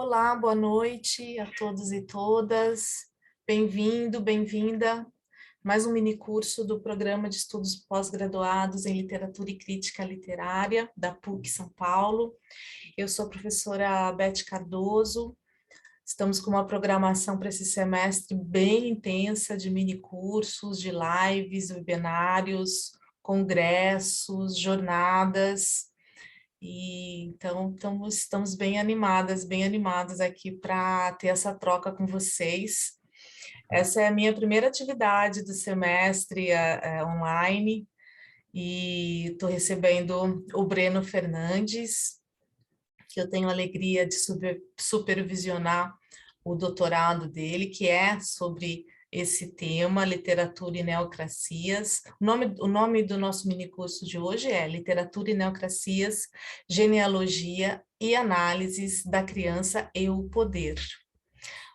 Olá, boa noite a todos e todas. Bem-vindo, bem-vinda. Mais um minicurso do Programa de Estudos Pós-Graduados em Literatura e Crítica Literária, da PUC São Paulo. Eu sou a professora Beth Cardoso. Estamos com uma programação para esse semestre bem intensa de minicursos, de lives, webinários, congressos, jornadas. E então estamos bem animadas aqui para ter essa troca com vocês. Essa é a minha primeira atividade do semestre online, e estou recebendo o Breno Fernandes, que eu tenho a alegria de supervisionar o doutorado dele, que é sobre esse tema, literatura e neocracias. O nome do nosso minicurso de hoje é Literatura e Neocracias, Genealogia e Análises da Criança e o Poder.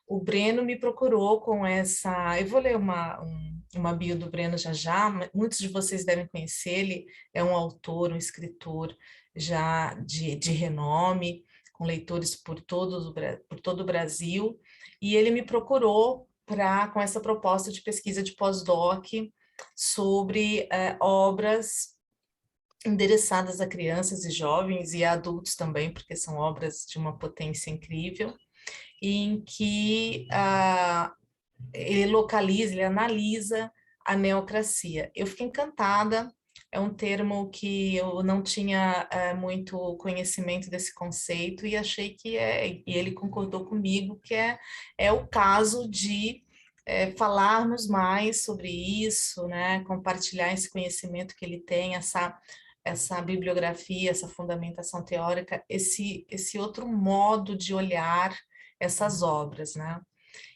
O Breno me procurou com essa... Eu vou ler uma bio do Breno já, muitos de vocês devem conhecer, ele é um autor, um escritor já de renome, com leitores por todo o Brasil, e ele me procurou com essa proposta de pesquisa de pós-doc sobre obras endereçadas a crianças e jovens e a adultos também, porque são obras de uma potência incrível, em que ele analisa a neocracia. Eu fiquei encantada, é um termo que eu não tinha muito conhecimento desse conceito e achei que e ele concordou comigo, que é o caso de falarmos mais sobre isso, né, compartilhar esse conhecimento que ele tem, essa bibliografia, essa fundamentação teórica, esse outro modo de olhar essas obras, né?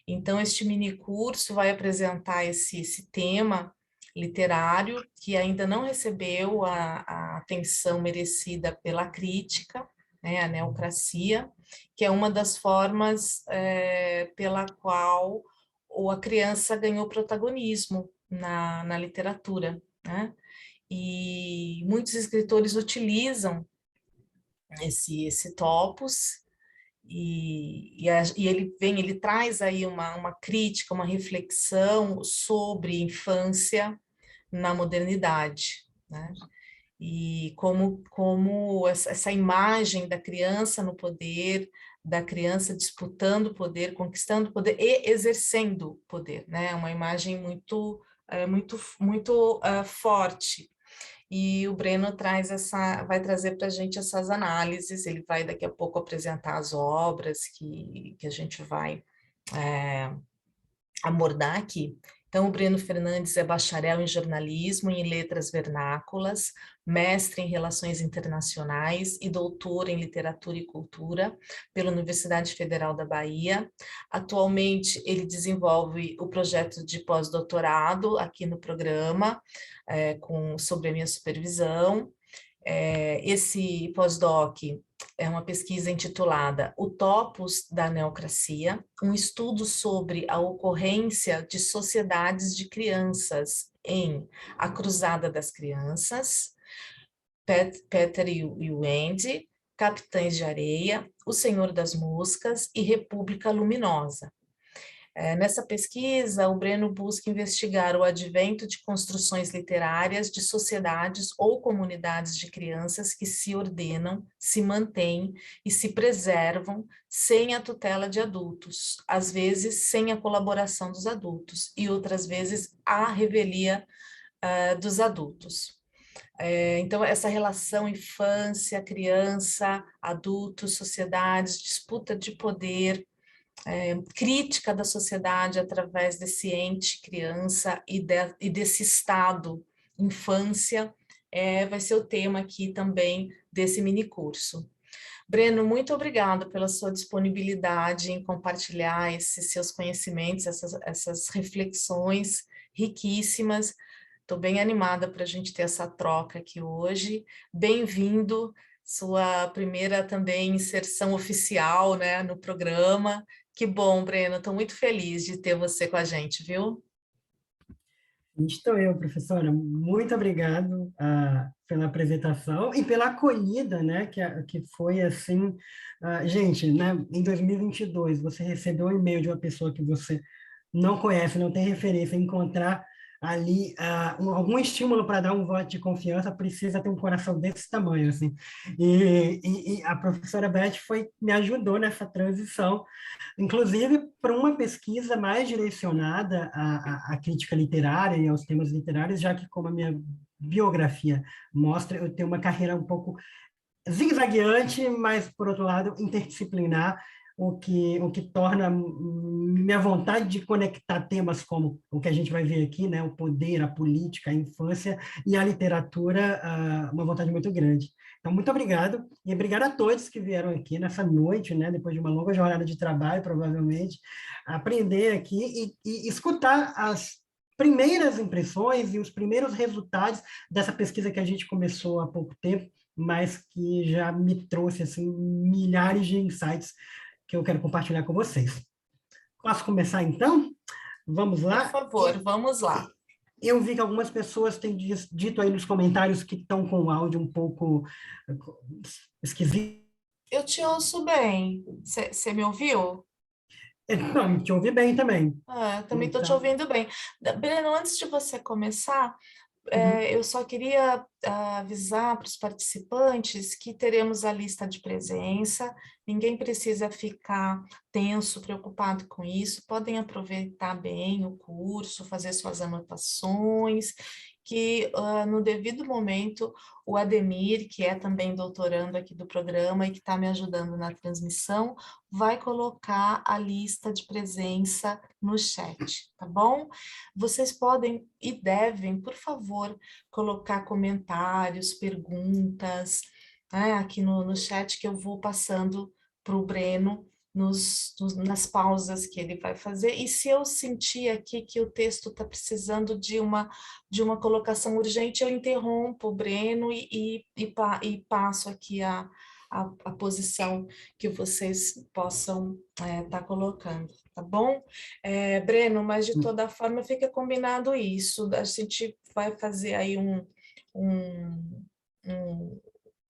Então, este minicurso vai apresentar esse tema literário que ainda não recebeu a atenção merecida pela crítica, né, a neocracia, que é uma das formas pela qual a criança ganhou protagonismo na literatura, né? E muitos escritores utilizam esse topos, e ele traz aí uma crítica, uma reflexão sobre infância na modernidade, né? E como essa imagem da criança no poder, da criança disputando o poder, conquistando o poder e exercendo o poder, né? Uma imagem muito forte. E o Breno vai trazer para a gente essas análises, ele vai daqui a pouco apresentar as obras que a gente vai abordar aqui. Então, o Breno Fernandes é bacharel em jornalismo e em letras vernáculas, mestre em relações internacionais e doutor em literatura e cultura pela Universidade Federal da Bahia. Atualmente, ele desenvolve o projeto de pós-doutorado aqui no programa, sobre a minha supervisão. Esse pós-doc é uma pesquisa intitulada O Topos da Neocracia, um estudo sobre a ocorrência de sociedades de crianças em A Cruzada das Crianças, Peter e Wendy, Capitães de Areia, O Senhor das Moscas e República Luminosa. Nessa pesquisa, o Breno busca investigar o advento de construções literárias de sociedades ou comunidades de crianças que se ordenam, se mantêm e se preservam sem a tutela de adultos, às vezes sem a colaboração dos adultos e outras vezes à revelia dos adultos. Então, essa relação infância, criança, adultos, sociedades, disputa de poder, crítica da sociedade através desse ente criança e desse estado infância, vai ser o tema aqui também desse minicurso. Breno, muito obrigada pela sua disponibilidade em compartilhar esses seus conhecimentos, essas reflexões riquíssimas. Estou bem animada para a gente ter essa troca aqui hoje. Bem-vindo, sua primeira também inserção oficial, né, no programa. Que bom, Breno, estou muito feliz de ter você com a gente, viu? Estou eu, professora. Muito obrigado pela apresentação e pela acolhida, né? Que foi assim, gente, né? Em 2022, você recebeu um e-mail de uma pessoa que você não conhece, não tem referência, encontrar ali algum estímulo para dar um voto de confiança, precisa ter um coração desse tamanho, assim. E a professora Beth me ajudou nessa transição, inclusive para uma pesquisa mais direcionada à crítica literária e aos temas literários, já que, como a minha biografia mostra, eu tenho uma carreira um pouco zigue-zagueante, mas, por outro lado, interdisciplinar, o que torna minha vontade de conectar temas como o que a gente vai ver aqui, né, o poder, a política, a infância e a literatura, uma vontade muito grande. Então, muito obrigado, e obrigado a todos que vieram aqui nessa noite, né, depois de uma longa jornada de trabalho, provavelmente, aprender aqui e escutar as primeiras impressões e os primeiros resultados dessa pesquisa que a gente começou há pouco tempo, mas que já me trouxe assim milhares de insights que eu quero compartilhar com vocês. Posso começar então? Vamos Por lá. favor, vamos lá. Eu vi que algumas pessoas têm dito aí nos comentários que estão com o áudio um pouco esquisito. Eu te ouço bem. Você me ouviu? Não, te ouvi bem também. Ah, eu também estou te Então, ouvindo bem. Breno, antes de você começar, uhum, eu só queria avisar para os participantes que teremos a lista de presença, ninguém precisa ficar tenso, preocupado com isso, podem aproveitar bem o curso, fazer suas anotações, que no devido momento o Ademir, que é também doutorando aqui do programa e que está me ajudando na transmissão, vai colocar a lista de presença no chat, tá bom? Vocês podem e devem, por favor, colocar comentários, perguntas, né, aqui no chat que eu vou passando para o Breno nas pausas que ele vai fazer. E se eu sentir aqui que o texto está precisando de uma colocação urgente, eu interrompo o Breno e passo aqui a posição que vocês possam estar colocando, tá bom? Breno, mas de toda forma fica combinado isso. A gente vai fazer aí um- um-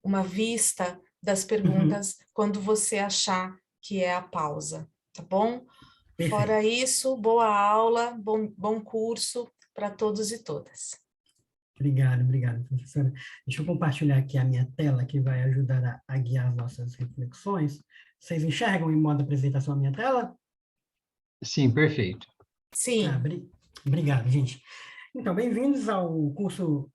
uma vista das uhum, perguntas quando você achar que é a pausa, tá bom? Fora perfeito. isso, boa aula, bom curso para todos e todas. Obrigado, obrigado, professora. Deixa eu compartilhar aqui a minha tela, que vai ajudar a guiar as nossas reflexões. Vocês enxergam em modo apresentação a minha tela? Sim, perfeito. Ah, Sim, obrigado, gente. Então, bem-vindos ao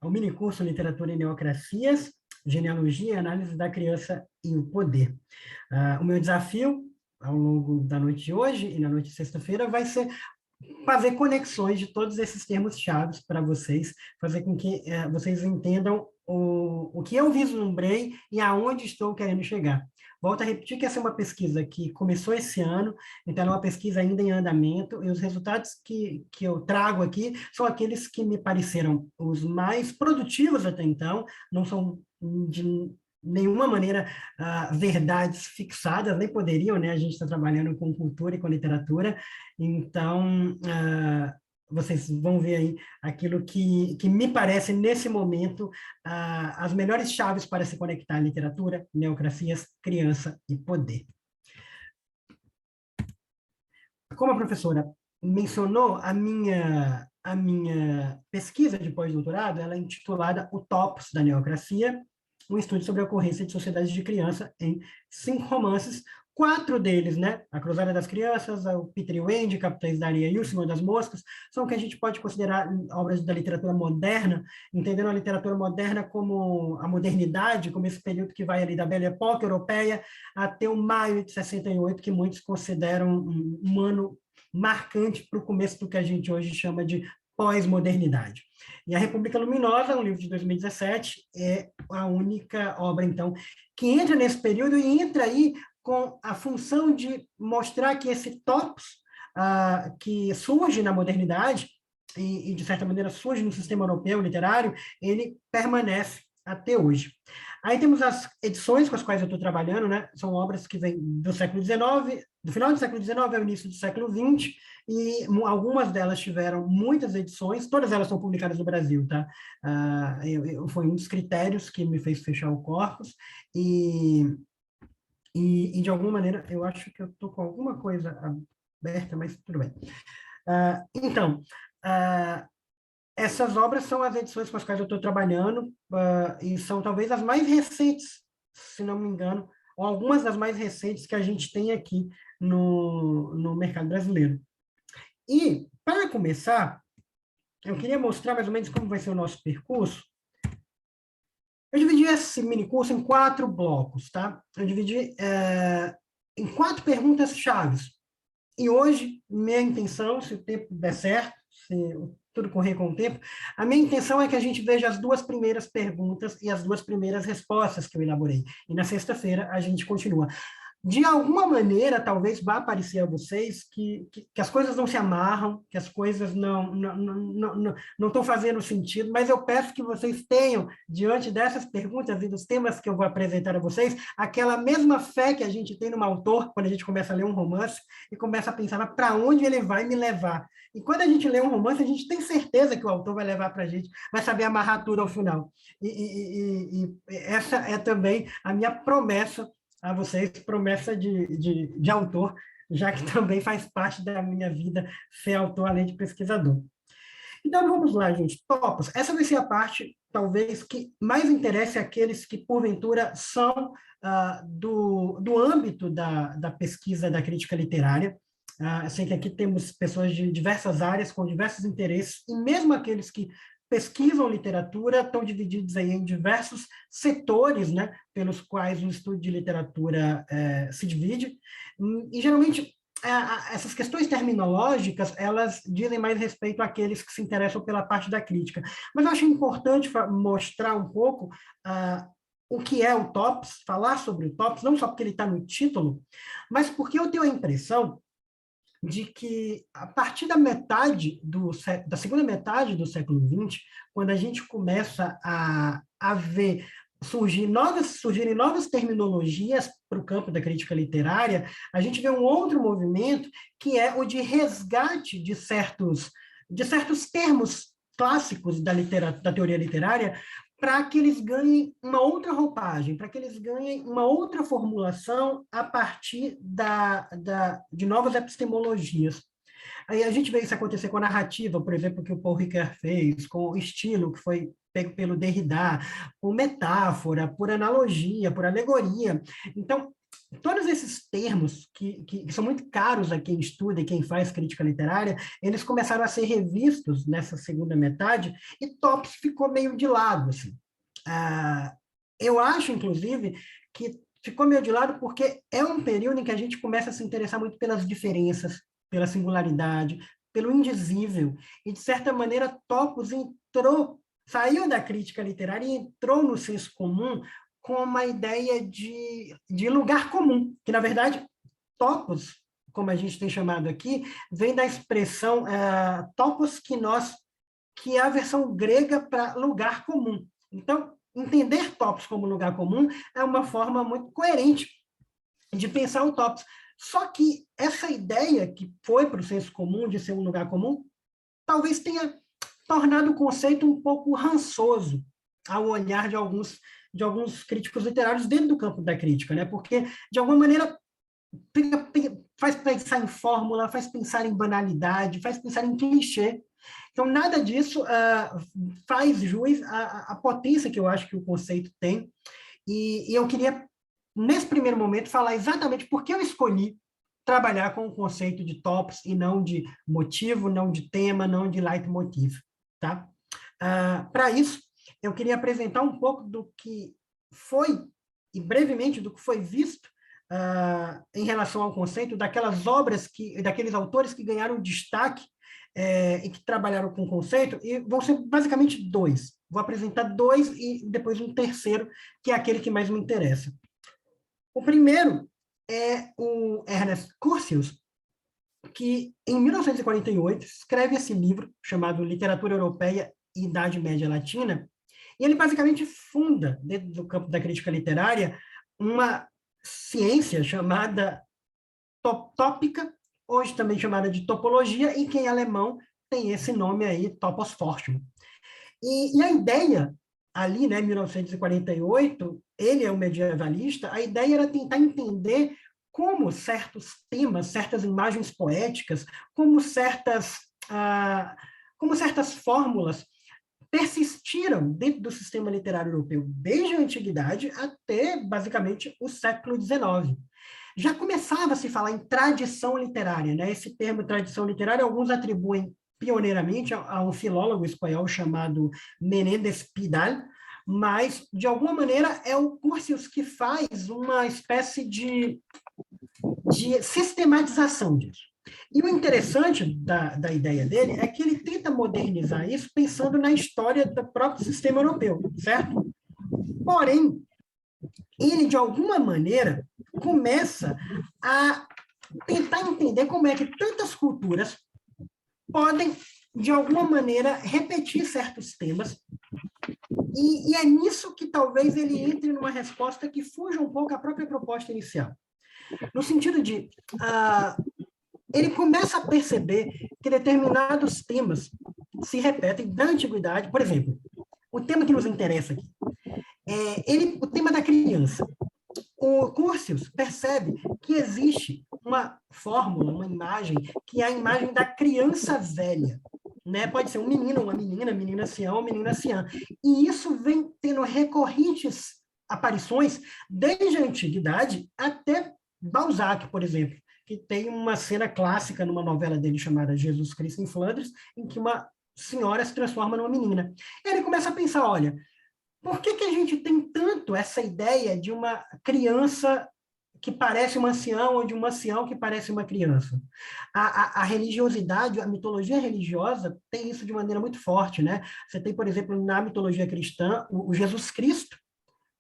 mini curso Literatura e Neocracias, Genealogia e Análise da Criança e o Poder. O meu desafio ao longo da noite de hoje e na noite de sexta-feira vai ser fazer conexões de todos esses termos chaves para vocês, fazer com que vocês entendam o que eu vislumbrei e aonde estou querendo chegar. Volto a repetir que essa é uma pesquisa que começou esse ano, então é uma pesquisa ainda em andamento, e os resultados que eu trago aqui são aqueles que me pareceram os mais produtivos até então, não são de nenhuma maneira verdades fixadas, nem poderiam, né? A gente está trabalhando com cultura e com literatura, então, vocês vão ver aí aquilo que me parece, nesse momento, as melhores chaves para se conectar à literatura, neocracias, criança e poder. Como a professora mencionou, a minha pesquisa de pós-doutorado, ela é intitulada O Topos da Neocracia, um estudo sobre a ocorrência de sociedades de criança em 5 romances, 4 deles, né? A Cruzada das Crianças, o Peter e Wendy, Capitães da Areia e o Senhor das Moscas, são o que a gente pode considerar obras da literatura moderna, entendendo a literatura moderna como a modernidade, como esse período que vai ali da Belle Époque europeia até o maio de 68, que muitos consideram um ano marcante para o começo do que a gente hoje chama de pós-modernidade. E A República Luminosa, um livro de 2017, é a única obra, então, que entra nesse período e entra aí com a função de mostrar que esse topos que surge na modernidade de certa maneira, surge no sistema europeu literário, ele permanece até hoje. Aí temos as edições com as quais eu estou trabalhando, né? São obras que vêm do século XIX, do final do século XIX ao início do século XX, e algumas delas tiveram muitas edições, todas elas são publicadas no Brasil, tá? Foi um dos critérios que me fez fechar o corpus, e de alguma maneira, eu acho que eu estou com alguma coisa aberta, mas tudo bem. Então, essas obras são as edições com as quais eu estou trabalhando, e são talvez as mais recentes, se não me engano, ou algumas das mais recentes que a gente tem aqui no mercado brasileiro. E, para começar, eu queria mostrar mais ou menos como vai ser o nosso percurso. Eu dividi esse mini curso em 4 blocos, tá? Eu dividi em 4 perguntas chaves. E hoje, minha intenção, se o tempo der certo, se tudo correr com o tempo, a minha intenção é que a gente veja as 2 primeiras perguntas e as 2 primeiras respostas que eu elaborei. E na sexta-feira a gente continua. De alguma maneira, talvez vá parecer a vocês que as coisas não se amarram, que as coisas não estão fazendo sentido, mas eu peço que vocês tenham, diante dessas perguntas e dos temas que eu vou apresentar a vocês, aquela mesma fé que a gente tem no autor, quando a gente começa a ler um romance e começa a pensar para onde ele vai me levar. E quando a gente lê um romance, a gente tem certeza que o autor vai levar para a gente, vai saber amarrar tudo ao final. E essa é também a minha promessa a vocês, promessa de autor, já que também faz parte da minha vida ser autor, além de pesquisador. Então, vamos lá, gente. Topos. Essa vai ser a parte, talvez, que mais interesse àqueles que, porventura, são do âmbito da pesquisa da crítica literária. Eu sei que aqui temos pessoas de diversas áreas, com diversos interesses, e mesmo aqueles que pesquisam literatura estão divididos aí em diversos setores, né, pelos quais o estudo de literatura se divide, e geralmente essas questões terminológicas, elas dizem mais respeito àqueles que se interessam pela parte da crítica. Mas eu acho importante mostrar um pouco o que é o TOPS, falar sobre o TOPS, não só porque ele está no título, mas porque eu tenho a impressão de que, a partir da segunda metade do século XX, quando a gente começa a ver surgirem novas terminologias para o campo da crítica literária, a gente vê um outro movimento, que é o de resgate de certos termos clássicos da teoria literária, para que eles ganhem uma outra roupagem, para que eles ganhem uma outra formulação a partir de novas epistemologias. Aí a gente vê isso acontecer com a narrativa, por exemplo, que o Paul Ricoeur fez, com o estilo que foi pego pelo Derrida, por metáfora, por analogia, por alegoria. Então, todos esses termos que são muito caros a quem estuda e quem faz crítica literária, eles começaram a ser revistos nessa segunda metade, e TOPS ficou meio de lado. Assim. Eu acho, inclusive, que ficou meio de lado porque é um período em que a gente começa a se interessar muito pelas diferenças, pela singularidade, pelo indizível, e, de certa maneira, TOPS saiu da crítica literária e entrou no senso comum com uma ideia de lugar comum, que, na verdade, topos, como a gente tem chamado aqui, vem da expressão topos kinos, que é a versão grega para lugar comum. Então, entender topos como lugar comum é uma forma muito coerente de pensar o topos. Só que essa ideia que foi para o senso comum de ser um lugar comum, talvez tenha tornado o conceito um pouco rançoso ao olhar de alguns críticos literários dentro do campo da crítica, né? Porque, de alguma maneira, faz pensar em fórmula, faz pensar em banalidade, faz pensar em clichê. Então, nada disso faz jus à potência que eu acho que o conceito tem. E eu queria, nesse primeiro momento, falar exatamente por que eu escolhi trabalhar com o conceito de tops e não de motivo, não de tema, não de leitmotiv. Tá? Para isso, eu queria apresentar um pouco do que foi, e brevemente, do que foi visto em relação ao conceito daquelas obras, daqueles autores que ganharam destaque e que trabalharam com o conceito, e vão ser basicamente 2. Vou apresentar 2 e depois um terceiro, que é aquele que mais me interessa. O primeiro é o Ernest Curtius, que, em 1948, escreve esse livro chamado Literatura Europeia e Idade Média Latina, E ele basicamente funda, dentro do campo da crítica literária, uma ciência chamada tópica, hoje também chamada de topologia, e que em alemão tem esse nome aí, Topos-Forschung. E a ideia, ali, né, em 1948, ele é um medievalista, a ideia era tentar entender como certos temas, certas imagens poéticas, como certas fórmulas persistiram dentro do sistema literário europeu, desde a antiguidade até, basicamente, o século XIX. Já começava a se falar em tradição literária, né? Esse termo tradição literária, alguns atribuem pioneiramente a um filólogo espanhol chamado Menéndez Pidal, mas, de alguma maneira, é o Curtius que faz uma espécie de sistematização disso. E o interessante da ideia dele é que ele tenta modernizar isso pensando na história do próprio sistema europeu, certo? Porém, ele, de alguma maneira, começa a tentar entender como é que tantas culturas podem, de alguma maneira, repetir certos temas, e é nisso que talvez ele entre numa resposta que fuja um pouco à própria proposta inicial. No sentido de, ele começa a perceber que determinados temas se repetem da antiguidade. Por exemplo, o tema que nos interessa aqui, o tema da criança. O Curtius percebe que existe uma fórmula, uma imagem, que é a imagem da criança velha. Né? Pode ser um menino, uma menina anciã ou menina anciã. E isso vem tendo recorrentes aparições desde a antiguidade até Balzac, por exemplo, que tem uma cena clássica numa novela dele chamada Jesus Cristo em Flandres, em que uma senhora se transforma numa menina. E ele começa a pensar, olha, por que a gente tem tanto essa ideia de uma criança que parece um ancião ou de um ancião que parece uma criança? A religiosidade, a mitologia religiosa tem isso de maneira muito forte, né? Você tem, por exemplo, na mitologia cristã, o Jesus Cristo,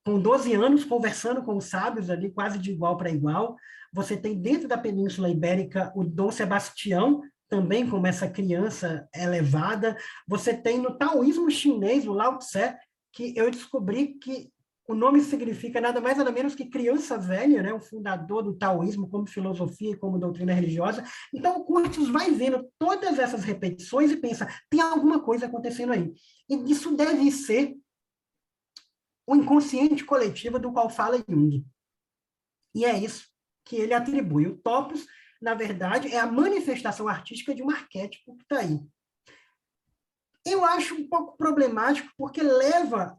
com 12 anos, conversando com os sábios ali, quase de igual para igual. Você tem dentro da Península Ibérica o Dom Sebastião, também como essa criança elevada. Você tem no taoísmo chinês, o Lao Tse, que eu descobri que o nome significa nada mais nada menos que criança velha, né? O fundador do taoísmo como filosofia e como doutrina religiosa. Então, o Curtius vai vendo todas essas repetições e pensa, tem alguma coisa acontecendo aí. E isso deve ser o inconsciente coletivo do qual fala Jung. E é isso que ele atribui. O topos, na verdade, é a manifestação artística de um arquétipo que está aí. Eu acho um pouco problemático, porque leva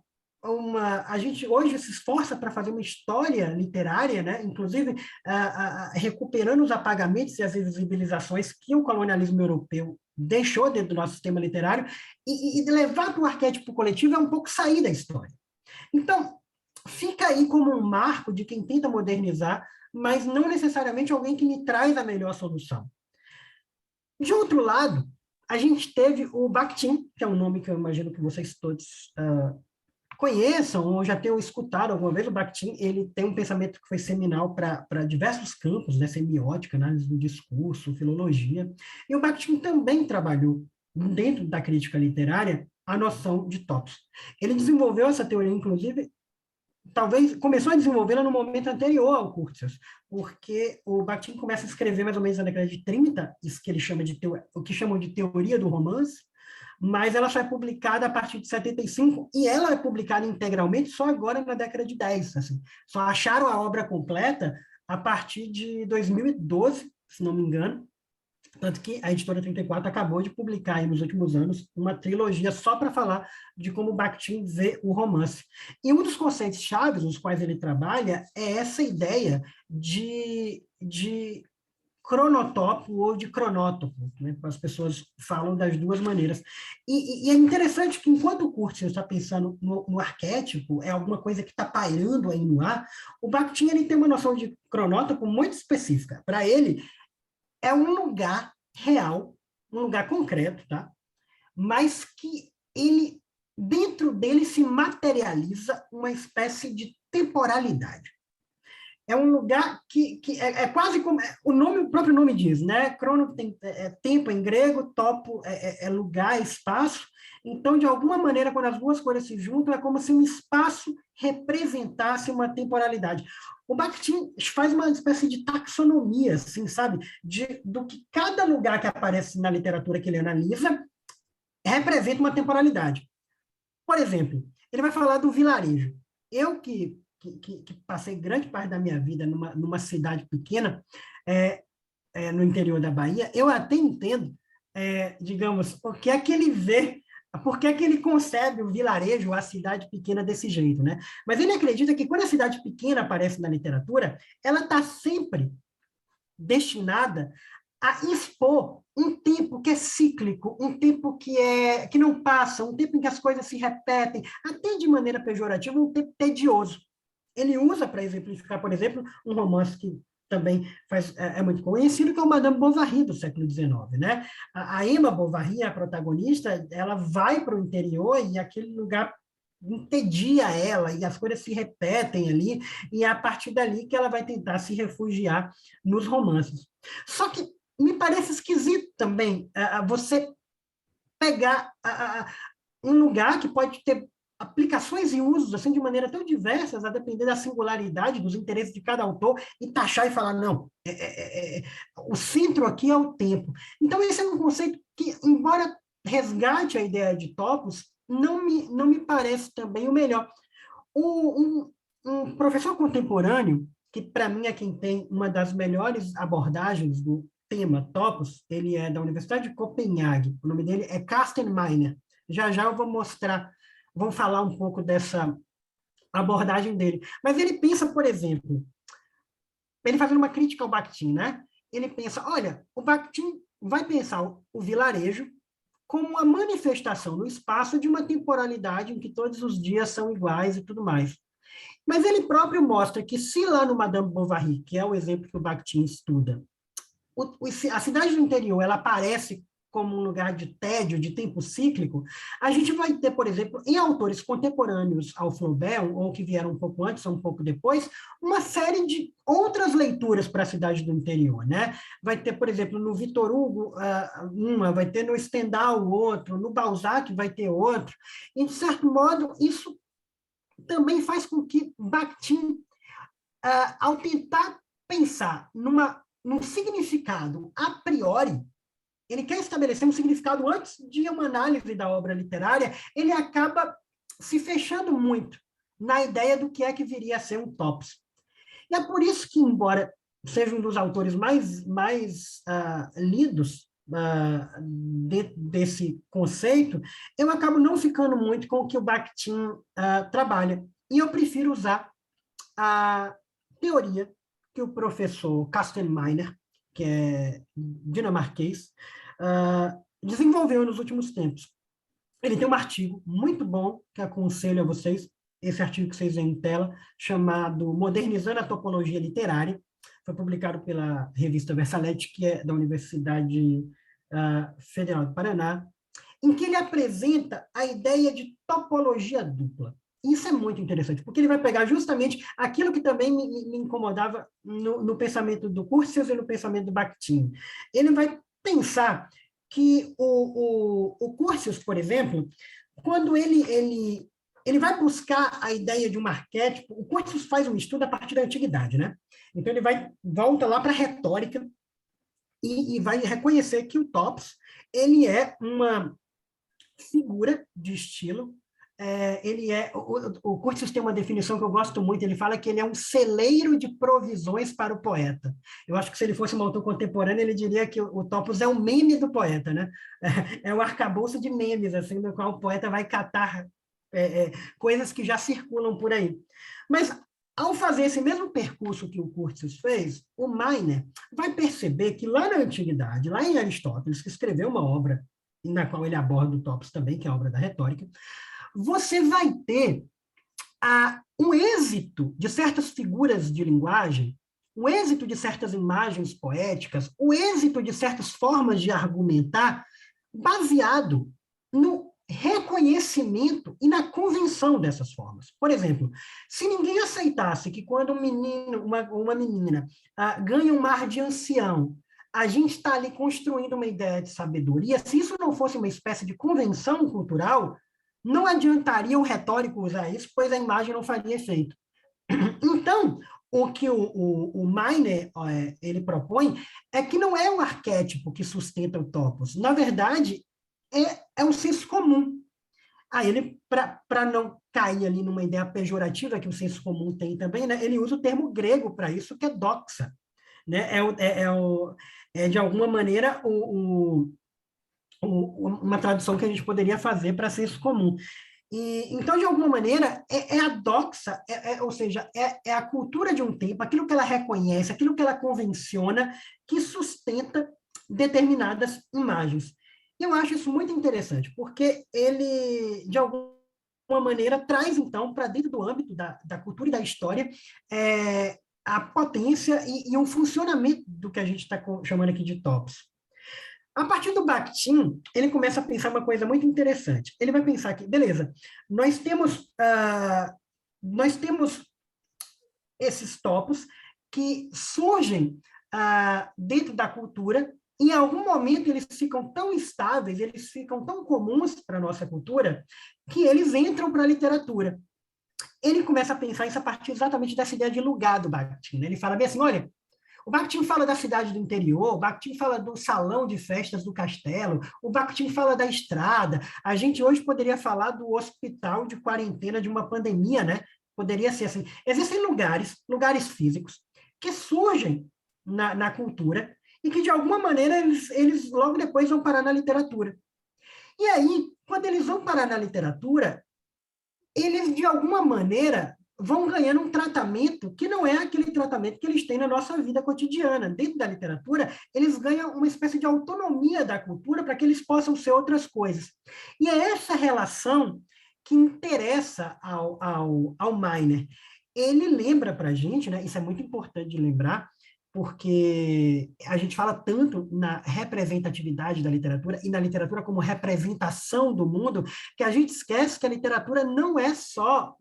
a gente hoje se esforça para fazer uma história literária, né? Inclusive recuperando os apagamentos e as invisibilizações que o colonialismo europeu deixou dentro do nosso sistema literário, e levar para o arquétipo coletivo é um pouco sair da história. Então, fica aí como um marco de quem tenta modernizar, mas não necessariamente alguém que me traz a melhor solução. De outro lado, a gente teve o Bakhtin, que é um nome que eu imagino que vocês todos conheçam ou já tenham escutado alguma vez. O Bakhtin, ele tem um pensamento que foi seminal para diversos campos, né, semiótica, análise do discurso, filologia. E o Bakhtin também trabalhou, dentro da crítica literária, a noção de topos. Ele desenvolveu essa teoria, inclusive, talvez começou a desenvolvê-la no momento anterior ao Curtius, porque o Bakhtin começa a escrever mais ou menos na década de 30, isso que ele chama de o que chamam de teoria do romance, mas ela só é publicada a partir de 75, e ela é publicada integralmente só agora na década de 10. Assim. Só acharam a obra completa a partir de 2012, se não me engano, tanto que a editora 34 acabou de publicar aí nos últimos anos uma trilogia só para falar de como Bakhtin vê o romance. E um dos conceitos chaves nos quais ele trabalha é essa ideia de cronotópo ou de cronótopo, né? As pessoas falam das duas maneiras. E é interessante que, enquanto o Curtius está pensando no arquétipo, é alguma coisa que está pairando aí no ar, o Bakhtin ele tem uma noção de cronótopo muito específica. Para ele, é um lugar real, um lugar concreto, tá? Mas que ele, dentro dele se materializa uma espécie de temporalidade. é um lugar que é quase como o próprio nome diz, né? Crono tem tempo em grego, topo é lugar, espaço. Então, de alguma maneira, quando as duas coisas se juntam, é como se um espaço representasse uma temporalidade. O Bakhtin faz uma espécie de taxonomia, assim, sabe? Do que cada lugar que aparece na literatura que ele analisa representa uma temporalidade. Por exemplo, ele vai falar do vilarejo. Eu que passei grande parte da minha vida numa cidade pequena, no interior da Bahia, eu até entendo, digamos, o que é que ele vê, por que é que ele concebe o vilarejo, a cidade pequena desse jeito, né? Mas ele acredita que quando a cidade pequena aparece na literatura, ela está sempre destinada a expor um tempo que é cíclico, um tempo que não passa, um tempo em que as coisas se repetem, até de maneira pejorativa, um tempo tedioso. Ele usa para exemplificar, por exemplo, um romance que também é muito conhecido, que é o Madame Bovary, do século XIX. Né? A Emma Bovary, a protagonista, ela vai para o interior e aquele lugar entedia ela, e as coisas se repetem ali, e é a partir dali que ela vai tentar se refugiar nos romances. Só que me parece esquisito também você pegar um lugar que pode ter aplicações e usos assim de maneira tão diversas, a depender da singularidade dos interesses de cada autor, e taxar e falar, não, o centro aqui é o tempo. Então, esse é um conceito que, embora resgate a ideia de topos, não me parece também o melhor. Um professor contemporâneo, que para mim é quem tem uma das melhores abordagens do tema topos, ele é da Universidade de Copenhague, o nome dele é Carsten Meiner. Já eu vou mostrar, vou falar um pouco dessa abordagem dele. Mas ele pensa, por exemplo, ele fazendo uma crítica ao Bakhtin, né? Ele pensa, olha, o Bakhtin vai pensar o vilarejo como uma manifestação no espaço de uma temporalidade em que todos os dias são iguais e tudo mais. Mas ele próprio mostra que se lá no Madame Bovary, que é o exemplo que o Bakhtin estuda, a cidade do interior ela aparece como um lugar de tédio, de tempo cíclico, a gente vai ter, por exemplo, em autores contemporâneos ao Flaubert, ou que vieram um pouco antes ou um pouco depois, uma série de outras leituras para a cidade do interior, né? Vai ter, por exemplo, no Victor Hugo, uma, vai ter no Stendhal outro, no Balzac vai ter outro, e, de certo modo, isso também faz com que Bakhtin, ao tentar pensar num significado a priori, ele quer estabelecer um significado antes de uma análise da obra literária, ele acaba se fechando muito na ideia do que é que viria a ser um topos. E é por isso que, embora seja um dos autores mais lidos desse conceito, eu acabo não ficando muito com o que o Bakhtin trabalha. E eu prefiro usar a teoria que o professor Carsten Meiner, que é dinamarquês, desenvolveu nos últimos tempos. Ele tem um artigo muito bom, que aconselho a vocês, esse artigo que vocês veem em tela, chamado Modernizando a Topologia Literária, foi publicado pela revista Versalete, que é da Universidade Federal do Paraná, em que ele apresenta a ideia de topologia dupla. Isso é muito interessante, porque ele vai pegar justamente aquilo que também me incomodava no pensamento do Curtius e no pensamento do Bakhtin. Ele vai pensar que o Curtius, por exemplo, quando ele vai buscar a ideia de um arquétipo, o Curtius faz um estudo a partir da antiguidade, né? Então ele volta lá para a retórica e vai reconhecer que o topos ele é uma figura de estilo. O Curtius tem uma definição que eu gosto muito, ele fala que ele é um celeiro de provisões para o poeta. Eu acho que se ele fosse um autor contemporâneo, ele diria que o topos é o meme do poeta, né? É o arcabouço de memes, assim, no qual o poeta vai catar coisas que já circulam por aí. Mas, ao fazer esse mesmo percurso que o Curtius fez, o Meiner vai perceber que lá na antiguidade, lá em Aristóteles, que escreveu uma obra na qual ele aborda o topos também, que é a obra da retórica, você vai ter um êxito de certas figuras de linguagem, o êxito de certas imagens poéticas, o êxito de certas formas de argumentar, baseado no reconhecimento e na convenção dessas formas. Por exemplo, se ninguém aceitasse que quando um menino, uma menina ganha um mar de ancião, a gente está ali construindo uma ideia de sabedoria, se isso não fosse uma espécie de convenção cultural, não adiantaria o retórico usar isso, pois a imagem não faria efeito. Então, o que o Miner ele propõe é que não é um arquétipo que sustenta o topos. Na verdade, é um senso comum. Aí ele, para não cair ali numa ideia pejorativa que o senso comum tem também, né, ele usa o termo grego para isso, que é doxa. Né? De alguma maneira, uma tradução que a gente poderia fazer para senso comum. Então, de alguma maneira, a doxa, ou seja, é a cultura de um tempo, aquilo que ela reconhece, aquilo que ela convenciona, que sustenta determinadas imagens. Eu acho isso muito interessante, porque ele, de alguma maneira, traz, então, para dentro do âmbito da cultura e da história, a potência e um funcionamento do que a gente está chamando aqui de topos. A partir do Bakhtin, ele começa a pensar uma coisa muito interessante. Ele vai pensar que, beleza, nós temos esses topos que surgem dentro da cultura, e em algum momento eles ficam tão estáveis, eles ficam tão comuns para a nossa cultura, que eles entram para a literatura. Ele começa a pensar isso a partir exatamente dessa ideia de lugar do Bakhtin. Né? Ele fala bem assim, olha, o Bakhtin fala da cidade do interior, o Bakhtin fala do salão de festas do castelo, o Bakhtin fala da estrada. A gente hoje poderia falar do hospital de quarentena de uma pandemia, né? Poderia ser assim. Existem lugares físicos, que surgem na cultura e que, de alguma maneira, eles logo depois vão parar na literatura. E aí, quando eles vão parar na literatura, eles, de alguma maneira, vão ganhando um tratamento que não é aquele tratamento que eles têm na nossa vida cotidiana. Dentro da literatura, eles ganham uma espécie de autonomia da cultura para que eles possam ser outras coisas. E é essa relação que interessa ao Miner. Ele lembra para a gente, né, isso é muito importante de lembrar, porque a gente fala tanto na representatividade da literatura e na literatura como representação do mundo, que a gente esquece que a literatura não é só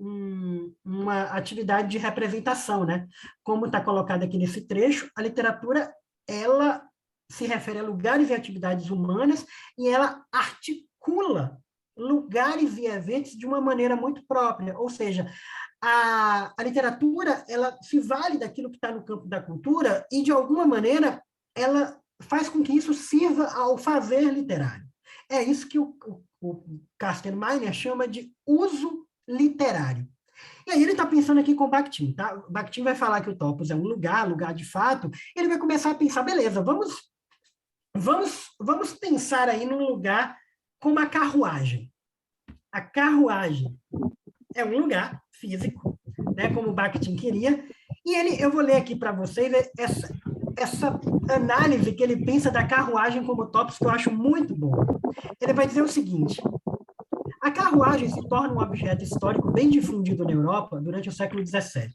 uma atividade de representação, né? Como está colocado aqui nesse trecho, a literatura, ela se refere a lugares e atividades humanas e ela articula lugares e eventos de uma maneira muito própria, ou seja, a literatura, ela se vale daquilo que está no campo da cultura e, de alguma maneira, ela faz com que isso sirva ao fazer literário. É isso que o Carsten Miner chama de uso literário. E aí ele está pensando aqui com o Bakhtin, tá? O Bakhtin vai falar que o topos é um lugar de fato, ele vai começar a pensar, beleza, vamos pensar aí num lugar como a carruagem. A carruagem é um lugar físico, né, como o Bakhtin queria, e eu vou ler aqui para vocês essa análise que ele pensa da carruagem como topos, que eu acho muito bom. Ele vai dizer o seguinte: a carruagem se torna um objeto histórico bem difundido na Europa durante o século XVII,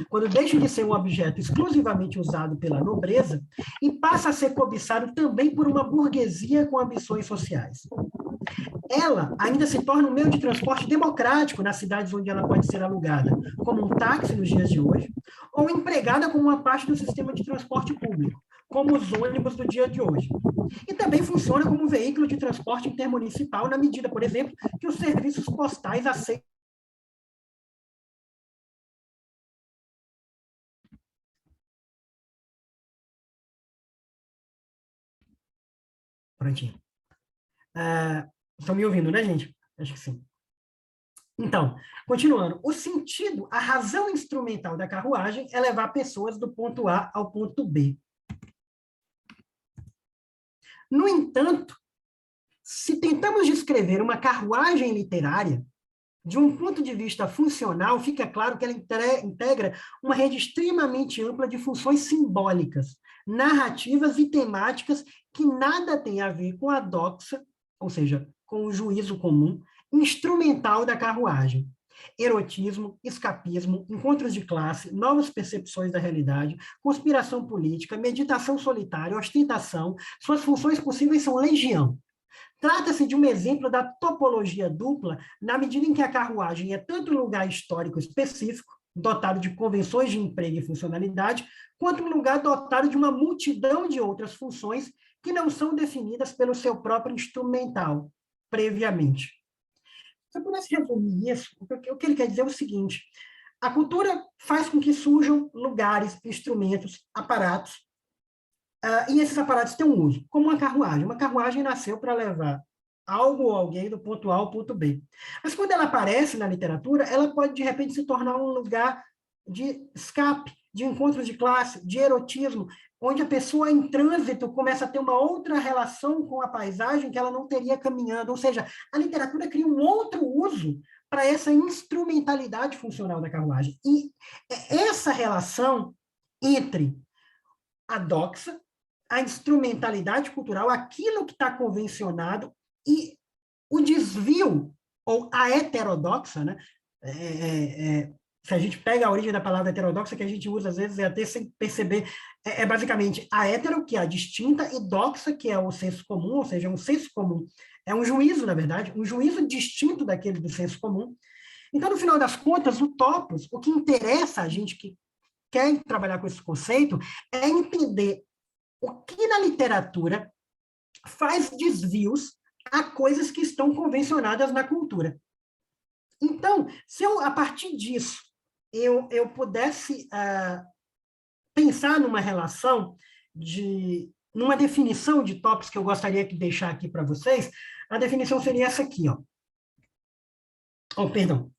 quando deixa de ser um objeto exclusivamente usado pela nobreza e passa a ser cobiçado também por uma burguesia com ambições sociais. Ela ainda se torna um meio de transporte democrático nas cidades onde ela pode ser alugada, como um táxi nos dias de hoje, ou empregada como uma parte do sistema de transporte público, como os ônibus do dia de hoje. E também funciona como um veículo de transporte intermunicipal na medida, por exemplo, que os serviços postais aceitam. Prontinho. Estão me ouvindo, né, gente? Acho que sim. Então, continuando, o sentido, a razão instrumental da carruagem é levar pessoas do ponto A ao ponto B. No entanto, se tentamos descrever uma carruagem literária, de um ponto de vista funcional, fica claro que ela integra uma rede extremamente ampla de funções simbólicas, narrativas e temáticas que nada tem a ver com a doxa, ou seja, com o juízo comum, instrumental da carruagem. Erotismo, escapismo, encontros de classe, novas percepções da realidade, conspiração política, meditação solitária, ostentação, suas funções possíveis são legião. Trata-se de um exemplo da topologia dupla, na medida em que a carruagem é tanto um lugar histórico específico, dotado de convenções de emprego e funcionalidade, quanto um lugar dotado de uma multidão de outras funções que não são definidas pelo seu próprio instrumental, previamente. Se eu pudesse resumir isso, o que ele quer dizer é o seguinte: a cultura faz com que surjam lugares, instrumentos, aparatos, e esses aparatos têm um uso, como uma carruagem. Uma carruagem nasceu para levar algo ou alguém do ponto A ao ponto B. Mas quando ela aparece na literatura, ela pode, de repente, se tornar um lugar de escape, de encontro de classe, de erotismo, onde a pessoa em trânsito começa a ter uma outra relação com a paisagem que ela não teria caminhando. Ou seja, a literatura cria um outro uso para essa instrumentalidade funcional da carruagem. E essa relação entre a doxa, a instrumentalidade cultural, aquilo que está convencionado, e o desvio, ou a heterodoxa, né? Se a gente pega a origem da palavra heterodoxa, que a gente usa às vezes até sem perceber, basicamente a hetero, que é a distinta, e doxa, que é o senso comum, ou seja, um senso comum. É um juízo, na verdade, um juízo distinto daquele do senso comum. Então, no final das contas, o topos, o que interessa a gente que quer trabalhar com esse conceito, é entender o que na literatura faz desvios a coisas que estão convencionadas na cultura. Então, se eu, a partir disso, eu pudesse pensar numa relação, numa definição de tópicos que eu gostaria de deixar aqui para vocês, a definição seria essa aqui, ó. Oh, perdão.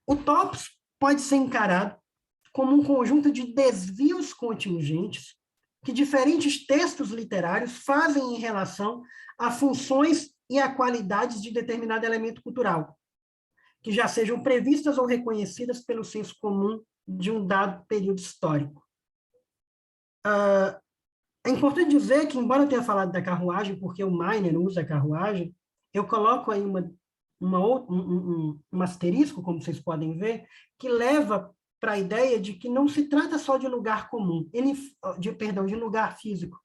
O tópico pode ser encarado como um conjunto de desvios contingentes que diferentes textos literários fazem em relação a funções e a qualidades de determinado elemento cultural, que já sejam previstas ou reconhecidas pelo senso comum de um dado período histórico. É importante dizer que, embora eu tenha falado da carruagem, porque o Miner usa a carruagem, eu coloco aí um asterisco, como vocês podem ver, que leva para a ideia de que não se trata só de lugar comum, de lugar físico.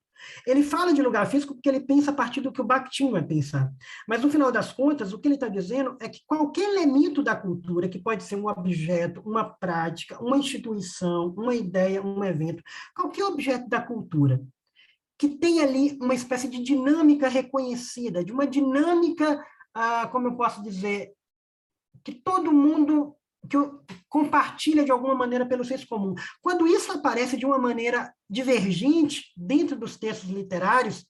Ele fala de lugar físico porque ele pensa a partir do que o Bakhtin vai pensar. Mas, no final das contas, o que ele está dizendo é que qualquer elemento da cultura, que pode ser um objeto, uma prática, uma instituição, uma ideia, um evento, qualquer objeto da cultura, que tem ali uma espécie de dinâmica reconhecida, de uma dinâmica, como eu posso dizer, que todo mundo que compartilha de alguma maneira pelo senso comum. Quando isso aparece de uma maneira divergente dentro dos textos literários,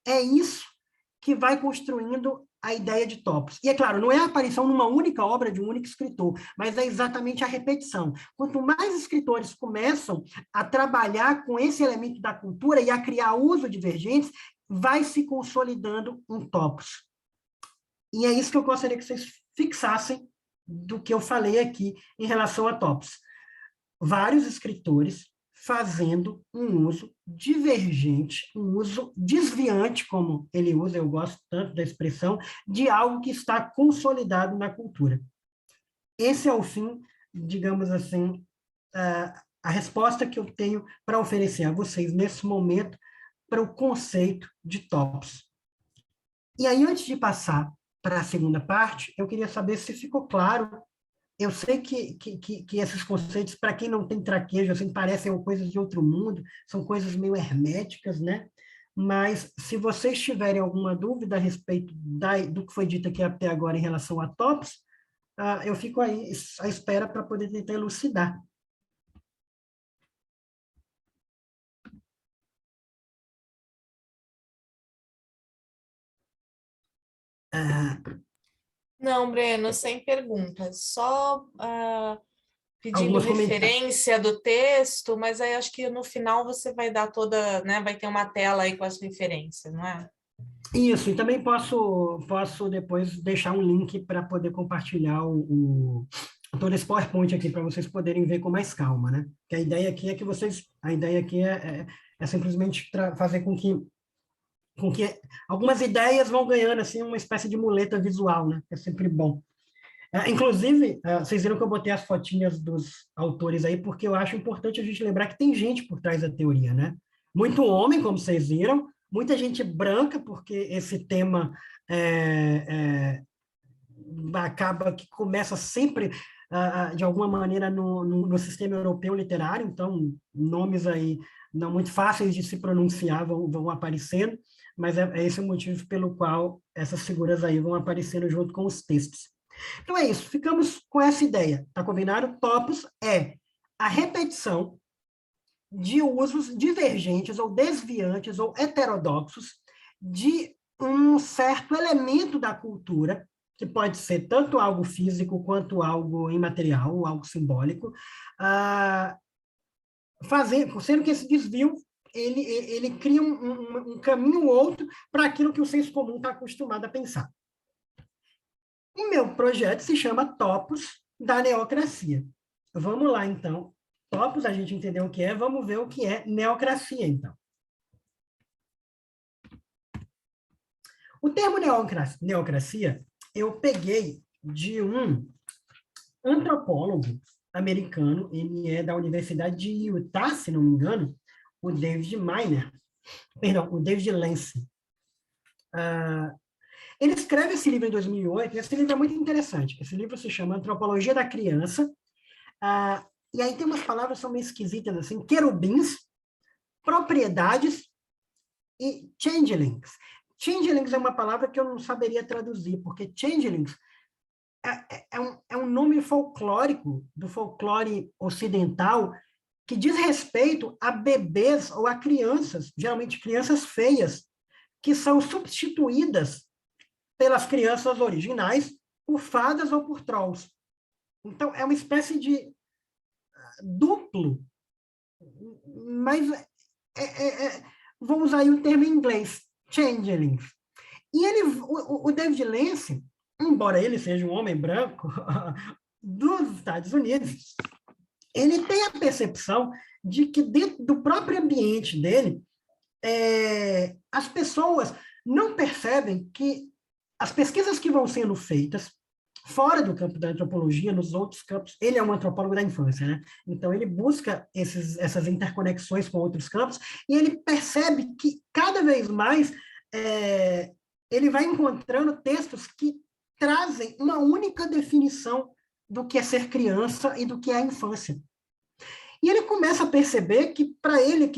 é isso que vai construindo a ideia de topos. E, é claro, não é a aparição numa única obra de um único escritor, mas é exatamente a repetição. Quanto mais escritores começam a trabalhar com esse elemento da cultura e a criar uso divergentes, vai se consolidando um topos. E é isso que eu gostaria que vocês fixassem do que eu falei aqui em relação a topos. Vários escritores fazendo um uso divergente, um uso desviante, como ele usa, eu gosto tanto da expressão, de algo que está consolidado na cultura. Esse é o fim, digamos assim, a resposta que eu tenho para oferecer a vocês nesse momento para o conceito de topos. E aí, antes de passar para a segunda parte, eu queria saber se ficou claro. Eu sei que esses conceitos, para quem não tem traquejo, assim, parecem coisas de outro mundo, são coisas meio herméticas, né? Mas, se vocês tiverem alguma dúvida a respeito do que foi dito aqui até agora em relação a TOPS, eu fico aí à espera para poder tentar elucidar. Não, Breno, sem perguntas, só pedindo Alguns comentários. referência do texto, mas aí acho que no final você vai dar toda, né, vai ter uma tela aí com as referências, não é? Isso, e também posso depois deixar um link para poder compartilhar todo esse PowerPoint aqui, para vocês poderem ver com mais calma, né? Que a ideia aqui é que a ideia aqui é simplesmente fazer com que algumas ideias vão ganhando, assim, uma espécie de muleta visual, né? É sempre bom. Inclusive, vocês viram que eu botei as fotinhas dos autores aí, porque eu acho importante a gente lembrar que tem gente por trás da teoria, né? Muito homem, como vocês viram, muita gente branca, porque esse tema acaba que começa sempre, de alguma maneira, no sistema europeu literário, então, nomes aí não muito fáceis de se pronunciar vão aparecendo, mas é esse o motivo pelo qual essas figuras aí vão aparecendo junto com os textos. Então é isso, ficamos com essa ideia, tá combinado? Topos é a repetição de usos divergentes ou desviantes ou heterodoxos de um certo elemento da cultura, que pode ser tanto algo físico quanto algo imaterial, algo simbólico, sendo que esse desvio ele cria um caminho ou outro para aquilo que o senso comum está acostumado a pensar. O meu projeto se chama Topos da Neocracia. Vamos lá, então. Topos, a gente entendeu o que é, vamos ver o que é neocracia, então. O termo neocracia, eu peguei de um antropólogo americano, ele é da Universidade de Utah, se não me engano, o David Miner, perdão, o David Lance. Ele escreve esse livro em 2008, e esse livro é muito interessante. Esse livro se chama Antropologia da Criança, e aí tem umas palavras que são meio esquisitas, assim, querubins, propriedades e changelings. Changelings é uma palavra que eu não saberia traduzir, porque changelings é um nome folclórico, do folclore ocidental, que diz respeito a bebês ou a crianças, geralmente crianças feias, que são substituídas pelas crianças originais por fadas ou por trolls. Então, é uma espécie de duplo, mas vamos usar aí o termo em inglês, changelings. E o David Lance, embora ele seja um homem branco dos Estados Unidos, ele tem a percepção de que dentro do próprio ambiente dele, as pessoas não percebem que as pesquisas que vão sendo feitas fora do campo da antropologia, nos outros campos, ele é um antropólogo da infância, né? Então, ele busca essas interconexões com outros campos e ele percebe que, cada vez mais, ele vai encontrando textos que trazem uma única definição do que é ser criança e do que é a infância. E ele começa a perceber que, para ele,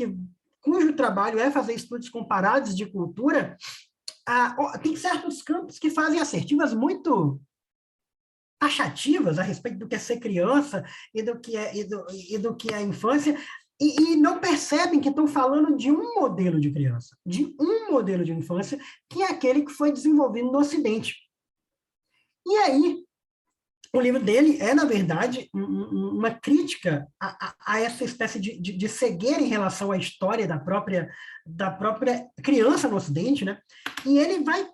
cujo trabalho é fazer estudos comparados de cultura, tem certos campos que fazem assertivas muito taxativas a respeito do que é ser criança e do que é a infância, e não percebem que estão falando de um modelo de criança, de um modelo de infância, que é aquele que foi desenvolvido no Ocidente. E aí, o livro dele é, na verdade, uma crítica a essa espécie de cegueira em relação à história da própria criança no Ocidente, né? E ele vai,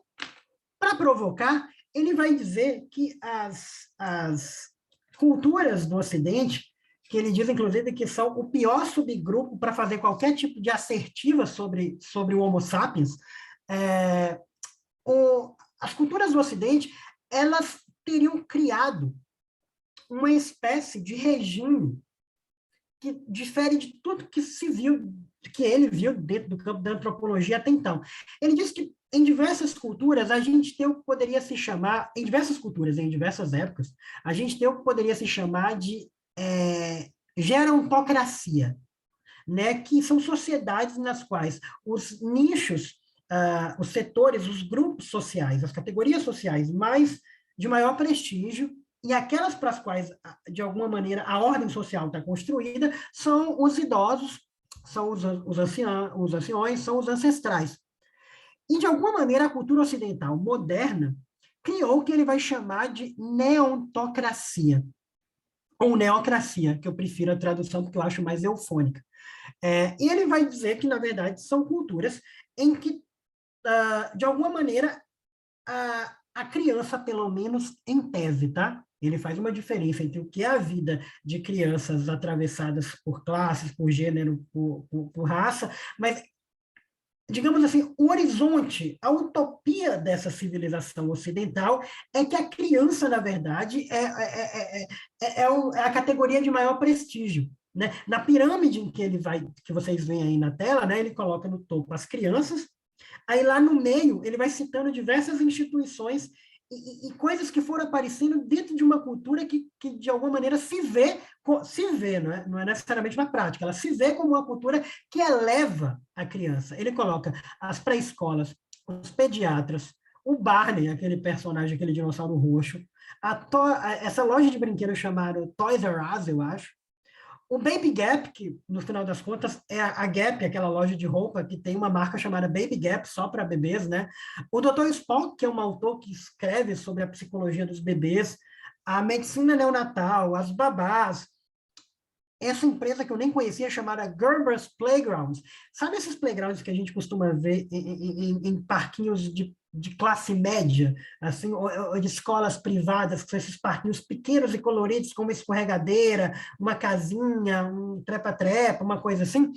para provocar, ele vai dizer que as culturas do Ocidente, que ele diz, inclusive, que são o pior subgrupo para fazer qualquer tipo de assertiva sobre o Homo sapiens, as culturas do Ocidente, elas teriam criado uma espécie de regime que difere de tudo que ele viu dentro do campo da antropologia até então. Ele diz que em diversas culturas, a gente tem o que poderia se chamar, em diversas culturas, em diversas épocas, a gente tem o que poderia se chamar de gerontocracia, né? Que são sociedades nas quais os nichos, os setores, os grupos sociais, as categorias sociais de maior prestígio, e aquelas para as quais, de alguma maneira, a ordem social está construída, são os idosos, são os anciões, são os ancestrais. E, de alguma maneira, a cultura ocidental moderna criou o que ele vai chamar de neontocracia, ou neocracia, que eu prefiro a tradução porque eu acho mais eufônica. E ele vai dizer que, na verdade, são culturas em que, de alguma maneira, a criança, pelo menos em tese, tá? Ele faz uma diferença entre o que é a vida de crianças atravessadas por classes, por gênero, por raça, mas, digamos assim, o horizonte, a utopia dessa civilização ocidental é que a criança, na verdade, é a categoria de maior prestígio, né? Na pirâmide que vocês veem aí na tela, né, ele coloca no topo as crianças, Aí lá no meio, ele vai citando diversas instituições e coisas que foram aparecendo dentro de uma cultura que de alguma maneira se vê, não é necessariamente na prática, ela se vê como uma cultura que eleva a criança. Ele coloca as pré-escolas, os pediatras, o Barney, aquele personagem, aquele dinossauro roxo, essa loja de brinquedos chamada Toys R Us, eu acho, o Baby Gap, que no final das contas é a Gap, aquela loja de roupa que tem uma marca chamada Baby Gap, só para bebês, né? O Dr. Spock, que é um autor que escreve sobre a psicologia dos bebês, a medicina neonatal, as babás, essa empresa que eu nem conhecia, chamada Gerber's Playgrounds. Sabe esses playgrounds que a gente costuma ver em parquinhos de classe média, assim, ou de escolas privadas, que são esses parquinhos pequenos e coloridos, com uma escorregadeira, uma casinha, um trepa-trepa, uma coisa assim?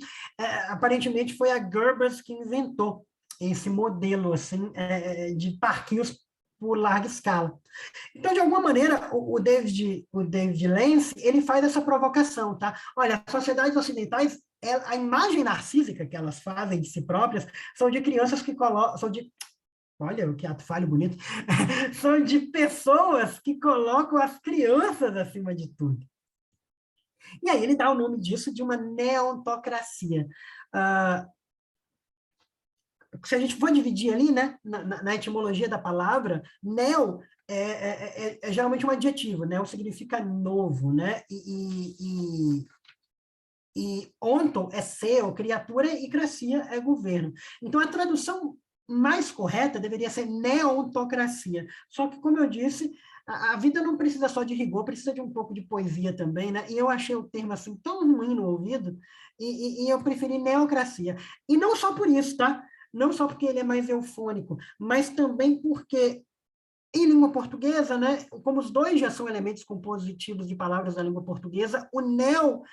Aparentemente foi a Gerber's que inventou esse modelo assim, de parquinhos por larga escala. Então, de alguma maneira, o David Lance, ele faz essa provocação, tá? Olha, as sociedades ocidentais, a imagem narcísica que elas fazem de si próprias são de crianças que colocam, olha, que ato falho bonito, são de pessoas que colocam as crianças acima de tudo. E aí ele dá o nome disso de uma neontocracia. Se a gente for dividir ali, né, na etimologia da palavra, neo é geralmente um adjetivo, neo significa novo, né, e onto é ser, ou criatura, e cracia é governo. Então, a tradução mais correta deveria ser neontocracia. Só que, como eu disse, a vida não precisa só de rigor, precisa de um pouco de poesia também, né? E eu achei o termo assim tão ruim no ouvido, e eu preferi neocracia. E não só por isso, tá? Não só porque ele é mais eufônico, mas também porque, em língua portuguesa, né, como os dois já são elementos compositivos de palavras da língua portuguesa, o neo,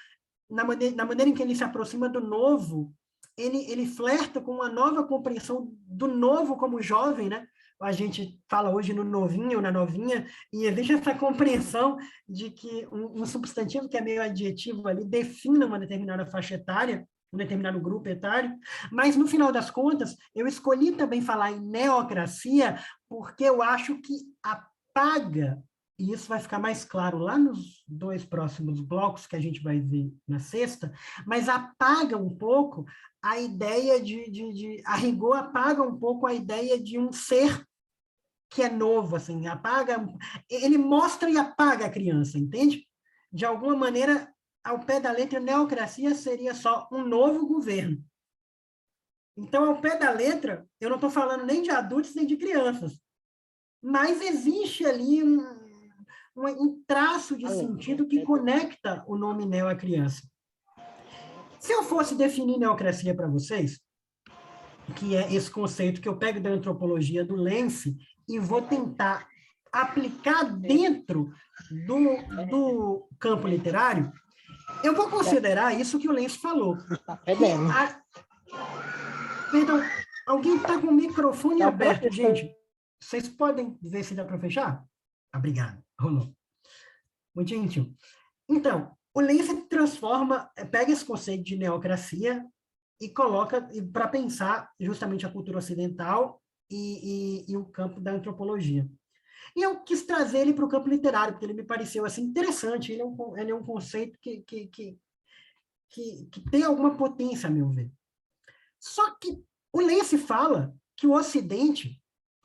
na maneira em que ele se aproxima do novo, ele flerta com uma nova compreensão do novo como jovem, né? A gente fala hoje no novinho, na novinha, e existe essa compreensão de que um substantivo que é meio adjetivo ali define uma determinada faixa etária, um determinado grupo etário, mas, no final das contas, eu escolhi também falar em neocracia porque eu acho que apaga, e isso vai ficar mais claro lá nos dois próximos blocos que a gente vai ver na sexta, mas apaga um pouco a ideia a rigor, apaga um pouco a ideia de um ser que é novo, assim, apaga, ele mostra e apaga a criança, entende? De alguma maneira, ao pé da letra, neocracia seria só um novo governo. Então, ao pé da letra, eu não estou falando nem de adultos, nem de crianças, mas existe ali um traço de sentido que conecta o nome neo à criança. Se eu fosse definir neocracia para vocês, que é esse conceito que eu pego da antropologia do Lance e vou tentar aplicar dentro do campo literário, eu vou considerar isso que o Lance falou. Perdão, alguém está com o microfone aberto, gente. Vocês podem ver se dá para fechar? Obrigado, rolou. Muito gentil. Então, o Lance pega esse conceito de neocracia e coloca para pensar justamente a cultura ocidental e o campo da antropologia. E eu quis trazer ele para o campo literário, porque ele me pareceu assim, interessante, ele é um conceito que tem alguma potência, a meu ver. Só que o Lance fala que o Ocidente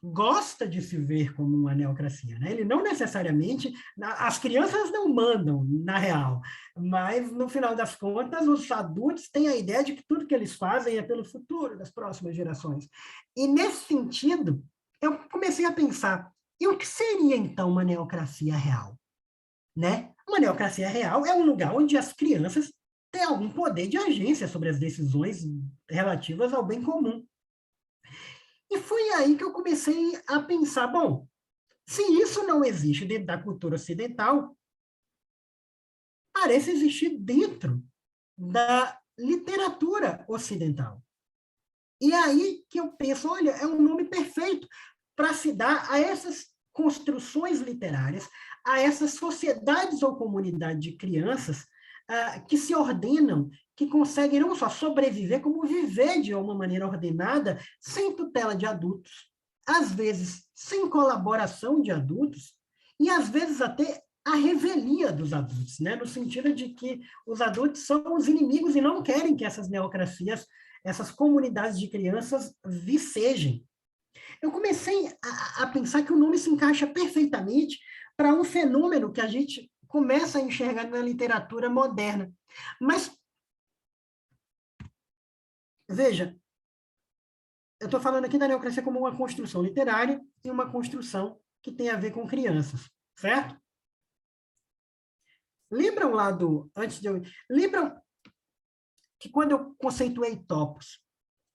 gosta de se ver como uma neocracia, né? Ele não necessariamente, as crianças não mandam, na real, mas, no final das contas, os adultos têm a ideia de que tudo que eles fazem é pelo futuro das próximas gerações. E, nesse sentido, eu comecei a pensar, e o que seria, então, uma neocracia real? Né? Uma neocracia real é um lugar onde as crianças têm algum poder de agência sobre as decisões relativas ao bem comum. E foi aí que eu comecei a pensar, bom, se isso não existe dentro da cultura ocidental, parece existir dentro da literatura ocidental. E aí que eu penso, olha, é um nome perfeito para se dar a essas construções literárias, a essas sociedades ou comunidades de crianças que se ordenam, que conseguem não só sobreviver, como viver de uma maneira ordenada, sem tutela de adultos, às vezes sem colaboração de adultos, e às vezes até a revelia dos adultos, né? No sentido de que os adultos são os inimigos e não querem que essas neocracias, essas comunidades de crianças vicejem. Eu comecei a pensar que o nome se encaixa perfeitamente para um fenômeno que a gente começa a enxergar na literatura moderna. Mas, veja, eu estou falando aqui da neocracia como uma construção literária e uma construção que tem a ver com crianças, certo? Lembram lá lembram que quando eu conceituei topos,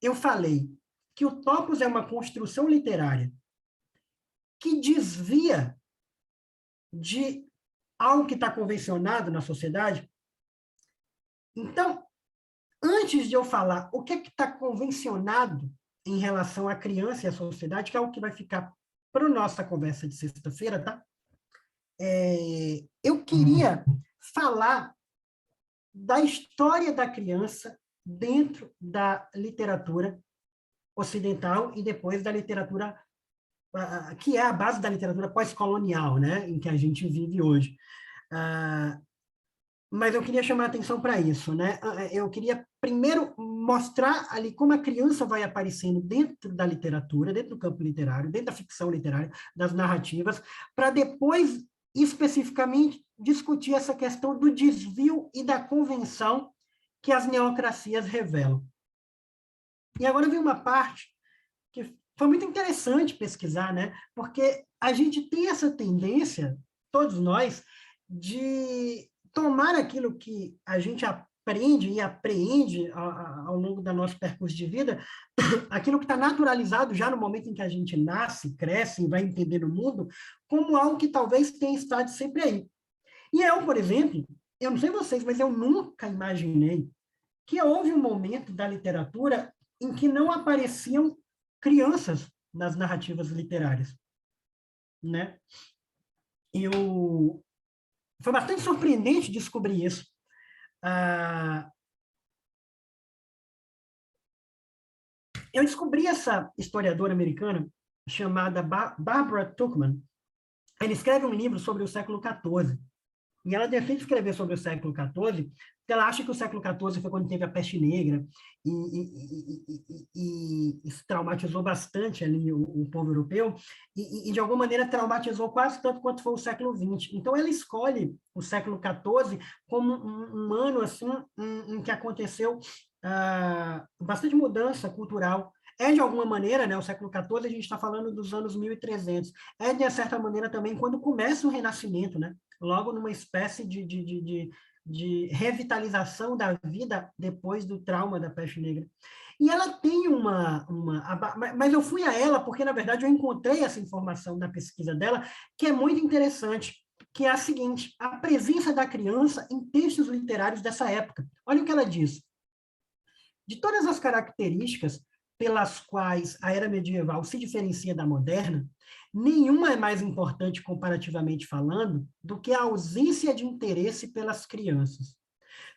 eu falei que o topos é uma construção literária que desvia de algo que está convencionado na sociedade? Então, antes de eu falar o que é que está convencionado em relação à criança e à sociedade, que é o que vai ficar para a nossa conversa de sexta-feira, tá? Eu queria falar da história da criança dentro da literatura ocidental e depois da literatura que é a base da literatura pós-colonial, né, em que a gente vive hoje. Mas eu queria chamar a atenção para isso, né? Eu queria primeiro mostrar ali como a criança vai aparecendo dentro da literatura, dentro do campo literário, dentro da ficção literária, das narrativas, para depois, especificamente, discutir essa questão do desvio e da convenção que as neocracias revelam. E agora vem uma parte que foi muito interessante pesquisar, né? Porque a gente tem essa tendência, todos nós, de tomar aquilo que a gente aprende e apreende ao longo do nosso percurso de vida, aquilo que está naturalizado já no momento em que a gente nasce, cresce e vai entender o mundo, como algo que talvez tenha estado sempre aí. E eu, por exemplo, eu não sei vocês, mas eu nunca imaginei que houve um momento da literatura em que não apareciam crianças nas narrativas literárias, né? Foi bastante surpreendente descobrir isso. Eu descobri essa historiadora americana chamada Barbara Tuchman. Ela escreve um livro sobre o século XIV. E ela defende escrever sobre o século XIV, porque ela acha que o século XIV foi quando teve a peste negra, e isso traumatizou bastante ali o povo europeu, e de alguma maneira traumatizou quase tanto quanto foi o século XX. Então, ela escolhe o século XIV como um ano assim, em que aconteceu bastante mudança cultural. De alguma maneira, né, o século XIV, a gente está falando dos anos 1300. De certa maneira, também quando começa o Renascimento, né? Logo numa espécie de revitalização da vida depois do trauma da peste negra. E ela tem mas eu fui a ela porque, na verdade, eu encontrei essa informação na pesquisa dela, que é muito interessante, que é a seguinte: a presença da criança em textos literários dessa época. Olha o que ela diz. De todas as características pelas quais a era medieval se diferencia da moderna, nenhuma é mais importante comparativamente falando do que a ausência de interesse pelas crianças.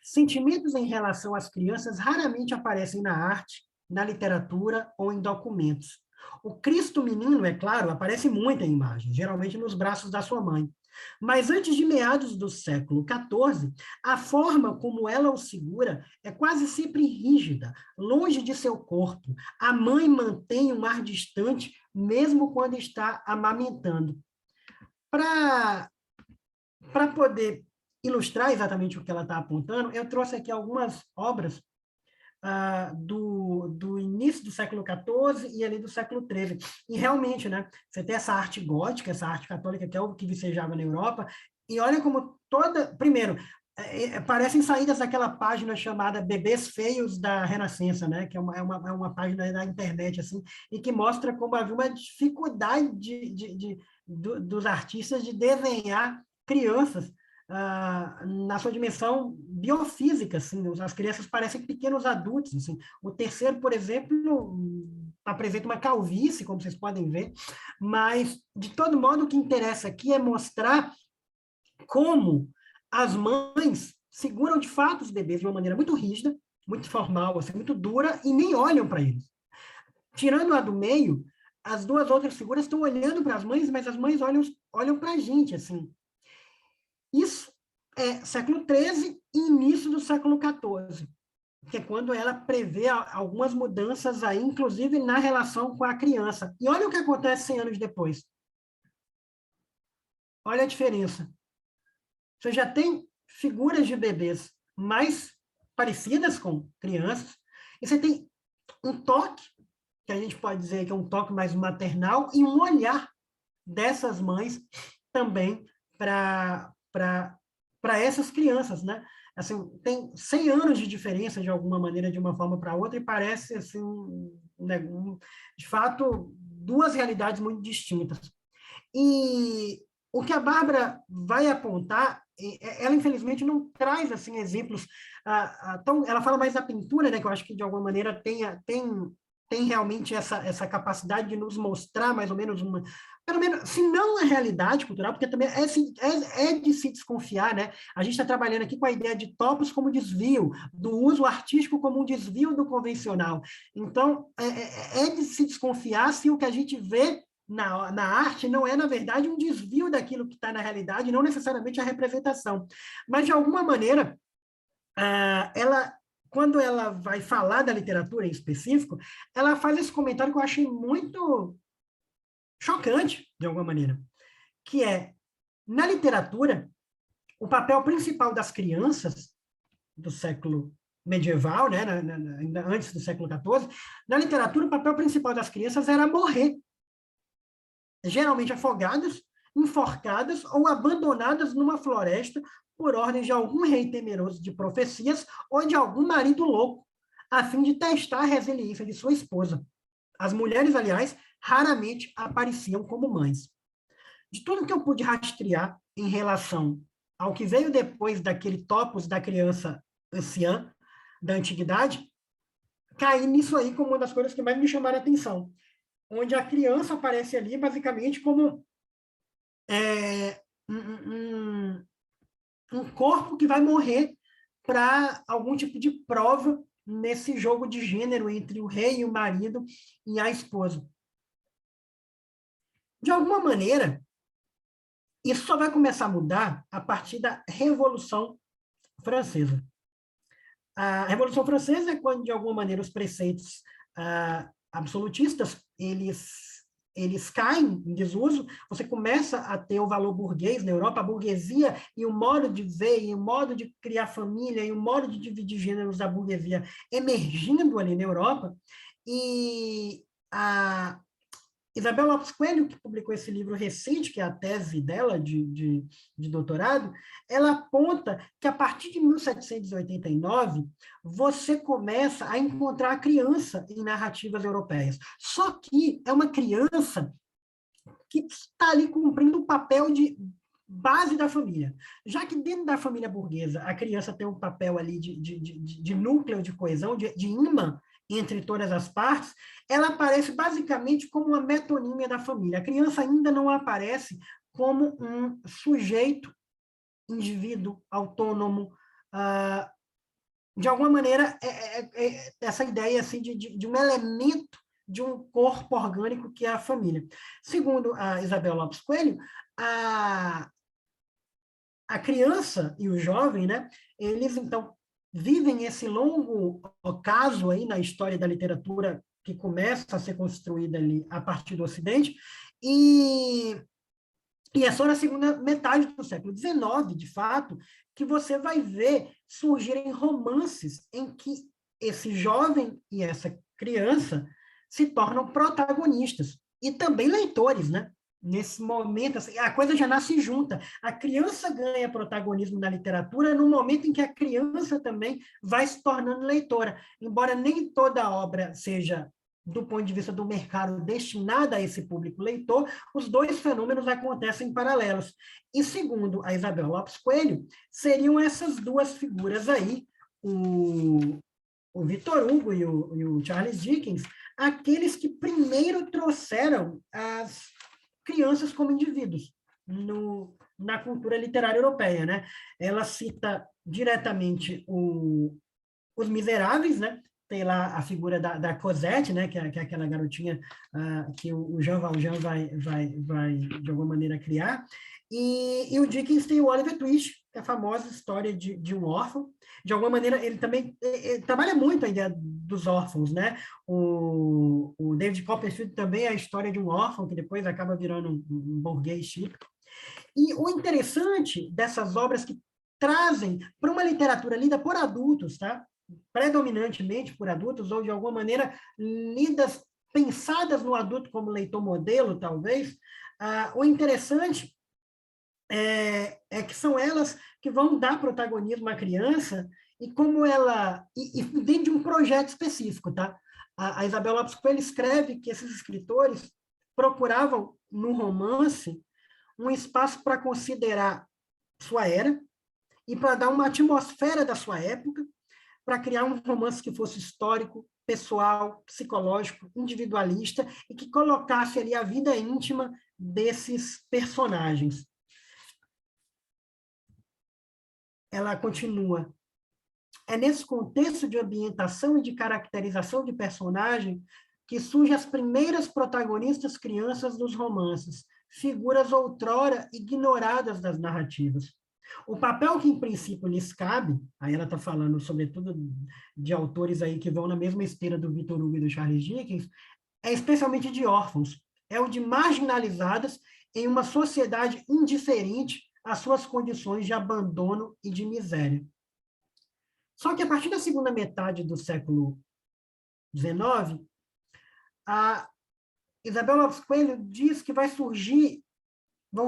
Sentimentos em relação às crianças raramente aparecem na arte, na literatura ou em documentos. O Cristo menino, é claro, aparece muito em imagens, geralmente nos braços da sua mãe. Mas antes de meados do século XIV, a forma como ela o segura é quase sempre rígida, longe de seu corpo. A mãe mantém um ar distante, mesmo quando está amamentando. Para poder ilustrar exatamente o que ela está apontando, eu trouxe aqui algumas obras do início do século XIV e ali do século XIII. E realmente, né, você tem essa arte gótica, essa arte católica, que é o que vicejava na Europa, e olha como primeiro, parecem saídas daquela página chamada Bebês Feios da Renascença, né, que é uma página da internet, assim, e que mostra como havia uma dificuldade dos artistas de desenhar crianças na sua dimensão biofísica, assim, as crianças parecem pequenos adultos, assim. O terceiro, por exemplo, apresenta uma calvície, como vocês podem ver, mas, de todo modo, o que interessa aqui é mostrar como as mães seguram de fato os bebês de uma maneira muito rígida, muito formal, assim, muito dura, e nem olham para eles. Tirando a do meio, as duas outras figuras estão olhando para as mães, mas as mães olham para a gente, assim. Isso é século XIII e início do século XIV, que é quando ela prevê algumas mudanças aí, inclusive na relação com a criança. E olha o que acontece 100 anos depois. Olha a diferença. Você já tem figuras de bebês mais parecidas com crianças, e você tem um toque, que a gente pode dizer que é um toque mais maternal, e um olhar dessas mães também para essas crianças, né? Assim, tem 100 anos de diferença, de alguma maneira, de uma forma para outra, e parece, assim, de fato, duas realidades muito distintas. E o que a Bárbara vai apontar, ela infelizmente não traz assim exemplos tão, ela fala mais da pintura, né, que eu acho que de alguma maneira tem realmente essa capacidade de nos mostrar mais ou menos uma, pelo menos, se não a realidade cultural, porque também é de se desconfiar, né? A gente está trabalhando aqui com a ideia de topos como desvio, do uso artístico como um desvio do convencional. Então, é de se desconfiar se o que a gente vê na arte não é, na verdade, um desvio daquilo que está na realidade, não necessariamente a representação. Mas, de alguma maneira, quando ela vai falar da literatura em específico, ela faz esse comentário que eu achei muito chocante, de alguma maneira, que é, na literatura, o papel principal das crianças do século medieval, né, ainda antes do século XIV, na literatura, o papel principal das crianças era morrer, geralmente afogadas, enforcadas ou abandonadas numa floresta por ordem de algum rei temeroso de profecias ou de algum marido louco, a fim de testar a resiliência de sua esposa. As mulheres, aliás, raramente apareciam como mães. De tudo que eu pude rastrear em relação ao que veio depois daquele topos da criança anciã da antiguidade, caí nisso aí como uma das coisas que mais me chamaram a atenção, onde a criança aparece ali basicamente como um corpo que vai morrer para algum tipo de prova nesse jogo de gênero entre o rei e o marido e a esposa. De alguma maneira, isso só vai começar a mudar a partir da Revolução Francesa. A Revolução Francesa é quando, de alguma maneira, os preceitos absolutistas, eles caem em desuso, você começa a ter o valor burguês na Europa, a burguesia e o modo de ver, e o modo de criar família, e o modo de dividir gêneros da burguesia emergindo ali na Europa, e a Isabel Lopes Coelho, que publicou esse livro recente, que é a tese dela de doutorado, ela aponta que a partir de 1789, você começa a encontrar a criança em narrativas europeias. Só que é uma criança que está ali cumprindo o papel de base da família. Já que dentro da família burguesa, a criança tem um papel ali de núcleo de coesão, de imã entre todas as partes, ela aparece basicamente como uma metonímia da família. A criança ainda não aparece como um sujeito, indivíduo, autônomo, de alguma maneira, essa ideia assim, de um elemento de um corpo orgânico que é a família. Segundo a Isabel Lopes Coelho, a criança e o jovem, né, eles, então, vivem esse longo ocaso aí na história da literatura que começa a ser construída ali a partir do Ocidente, e é só na segunda metade do século XIX, de fato, que você vai ver surgirem romances em que esse jovem e essa criança se tornam protagonistas, e também leitores, né? Nesse momento, assim, a coisa já nasce junta. A criança ganha protagonismo na literatura no momento em que a criança também vai se tornando leitora. Embora nem toda obra seja, do ponto de vista do mercado, destinada a esse público leitor, os dois fenômenos acontecem paralelos. E, segundo a Isabel Lopes Coelho, seriam essas duas figuras aí, o Victor Hugo e o Charles Dickens, aqueles que primeiro trouxeram as crianças como indivíduos, na cultura literária europeia, né? Ela cita diretamente Os Miseráveis, né? Tem lá a figura da Cosette, né? Que é aquela garotinha que o Jean Valjean vai, de alguma maneira, criar. E o Dickens tem o Oliver Twist, que é a famosa história de um órfão. De alguma maneira, ele também trabalha muito a ideia dos órfãos, né? O David Copperfield também é a história de um órfão, que depois acaba virando um burguês típico. E o interessante dessas obras que trazem para uma literatura lida por adultos, tá? Predominantemente por adultos, ou de alguma maneira lidas, pensadas no adulto como leitor modelo, talvez, o interessante é que são elas que vão dar protagonismo à criança e como ela... E dentro de um projeto específico, tá? A Isabel Lopes Coelho escreve que esses escritores procuravam, no romance, um espaço para considerar sua era e para dar uma atmosfera da sua época, para criar um romance que fosse histórico, pessoal, psicológico, individualista e que colocasse ali a vida íntima desses personagens. Ela continua. É nesse contexto de ambientação e de caracterização de personagem que surgem as primeiras protagonistas crianças dos romances, figuras outrora ignoradas das narrativas. O papel que, em princípio, lhes cabe, aí ela está falando, sobretudo, de autores aí que vão na mesma esteira do Victor Hugo e do Charles Dickens, é especialmente de órfãos, é o de marginalizadas em uma sociedade indiferente às suas condições de abandono e de miséria. Só que, a partir da segunda metade do século XIX, a Isabel Lopes Coelho diz que vão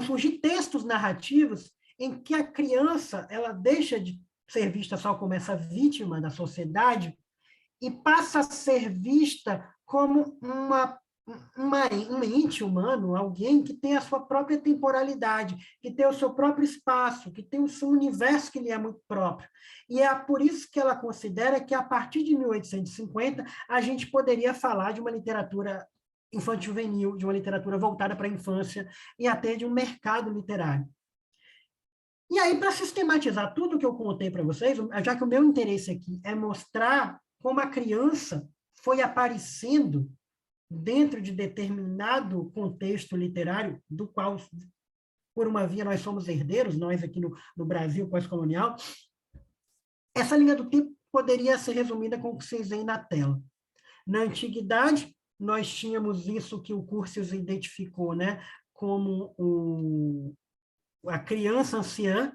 surgir textos narrativos em que a criança ela deixa de ser vista só como essa vítima da sociedade e passa a ser vista como um ente humano, alguém que tem a sua própria temporalidade, que tem o seu próprio espaço, que tem o seu universo que lhe é muito próprio. E é por isso que ela considera que, a partir de 1850, a gente poderia falar de uma literatura infanto-juvenil, de uma literatura voltada para a infância e até de um mercado literário. E aí, para sistematizar tudo que eu contei para vocês, já que o meu interesse aqui é mostrar como a criança foi aparecendo dentro de determinado contexto literário, do qual, por uma via, nós somos herdeiros, nós aqui no Brasil pós-colonial, essa linha do tempo poderia ser resumida com o que vocês veem na tela. Na antiguidade, nós tínhamos isso que o Curtius identificou, né, como a criança anciã,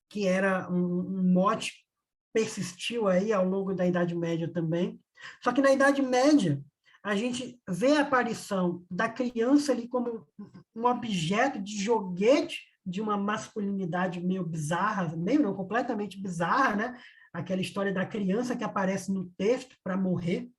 que era um mote que persistiu aí ao longo da Idade Média também. Só que na Idade Média, a gente vê a aparição da criança ali como um objeto de joguete de uma masculinidade meio bizarra, meio não, completamente bizarra, né? Aquela história da criança que aparece no texto para morrer.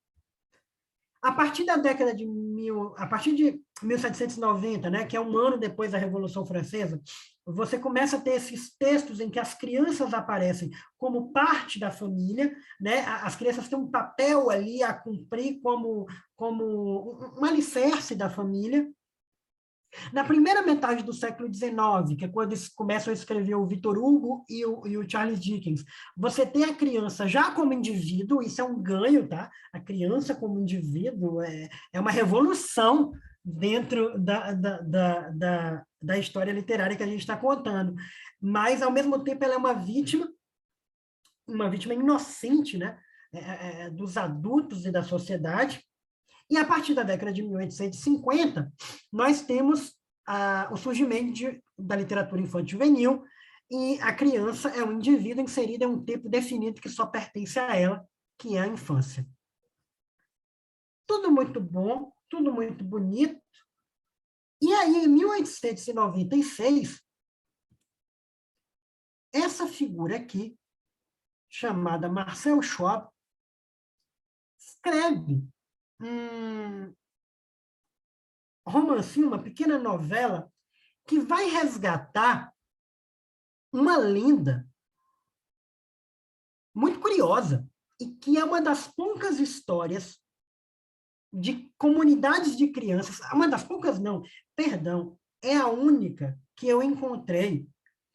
A partir a partir de 1790, né, que é um ano depois da Revolução Francesa, você começa a ter esses textos em que as crianças aparecem como parte da família, né? As crianças têm um papel ali a cumprir como um alicerce da família. Na primeira metade do século XIX, que é quando eles começam a escrever o Victor Hugo e o Charles Dickens, você tem a criança já como indivíduo, isso é um ganho, tá? A criança como indivíduo é uma revolução dentro da história literária que a gente está contando. Mas, ao mesmo tempo, ela é uma vítima inocente, né? Dos adultos e da sociedade. E, a partir da década de 1850, nós temos o surgimento da literatura infanto-juvenil, e a criança é um indivíduo inserido em um tempo definido que só pertence a ela, que é a infância. Tudo muito bom, tudo muito bonito. E aí, em 1896, essa figura aqui, chamada Marcel Schwab, escreve romancinho, uma pequena novela, que vai resgatar uma lenda muito curiosa, e que é uma das poucas histórias de comunidades de crianças, uma das poucas não, perdão, é a única que eu encontrei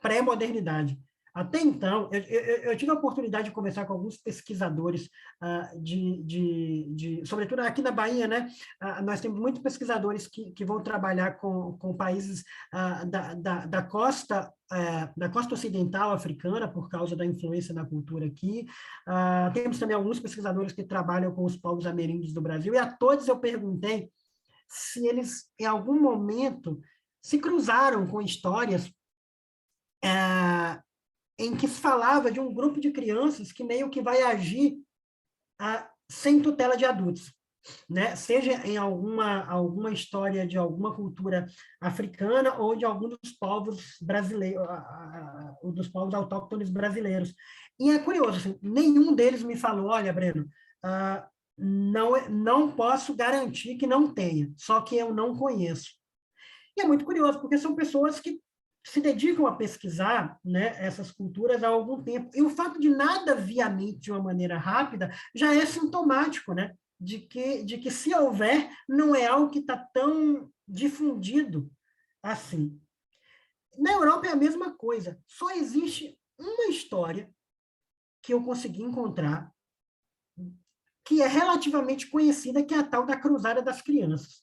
pré-modernidade. Até então, eu tive a oportunidade de conversar com alguns pesquisadores, sobretudo aqui na Bahia, né? Nós temos muitos pesquisadores que vão trabalhar com países da costa ocidental africana, por causa da influência da cultura aqui. Temos também alguns pesquisadores que trabalham com os povos ameríndios do Brasil, e a todos eu perguntei se eles, em algum momento, se cruzaram com histórias em que se falava de um grupo de crianças que meio que vai agir sem tutela de adultos, né? Seja em alguma história de alguma cultura africana ou de algum dos povos brasileiros, dos povos autóctones brasileiros. E é curioso, assim, nenhum deles me falou, olha, Breno, não posso garantir que não tenha, só que eu não conheço. E é muito curioso, porque são pessoas que se dedicam a pesquisar, né, essas culturas há algum tempo. E o fato de nada vir à mente de uma maneira rápida já é sintomático, né, de que se houver, não é algo que está tão difundido assim. Na Europa é a mesma coisa. Só existe uma história que eu consegui encontrar que é relativamente conhecida, que é a tal da Cruzada das Crianças.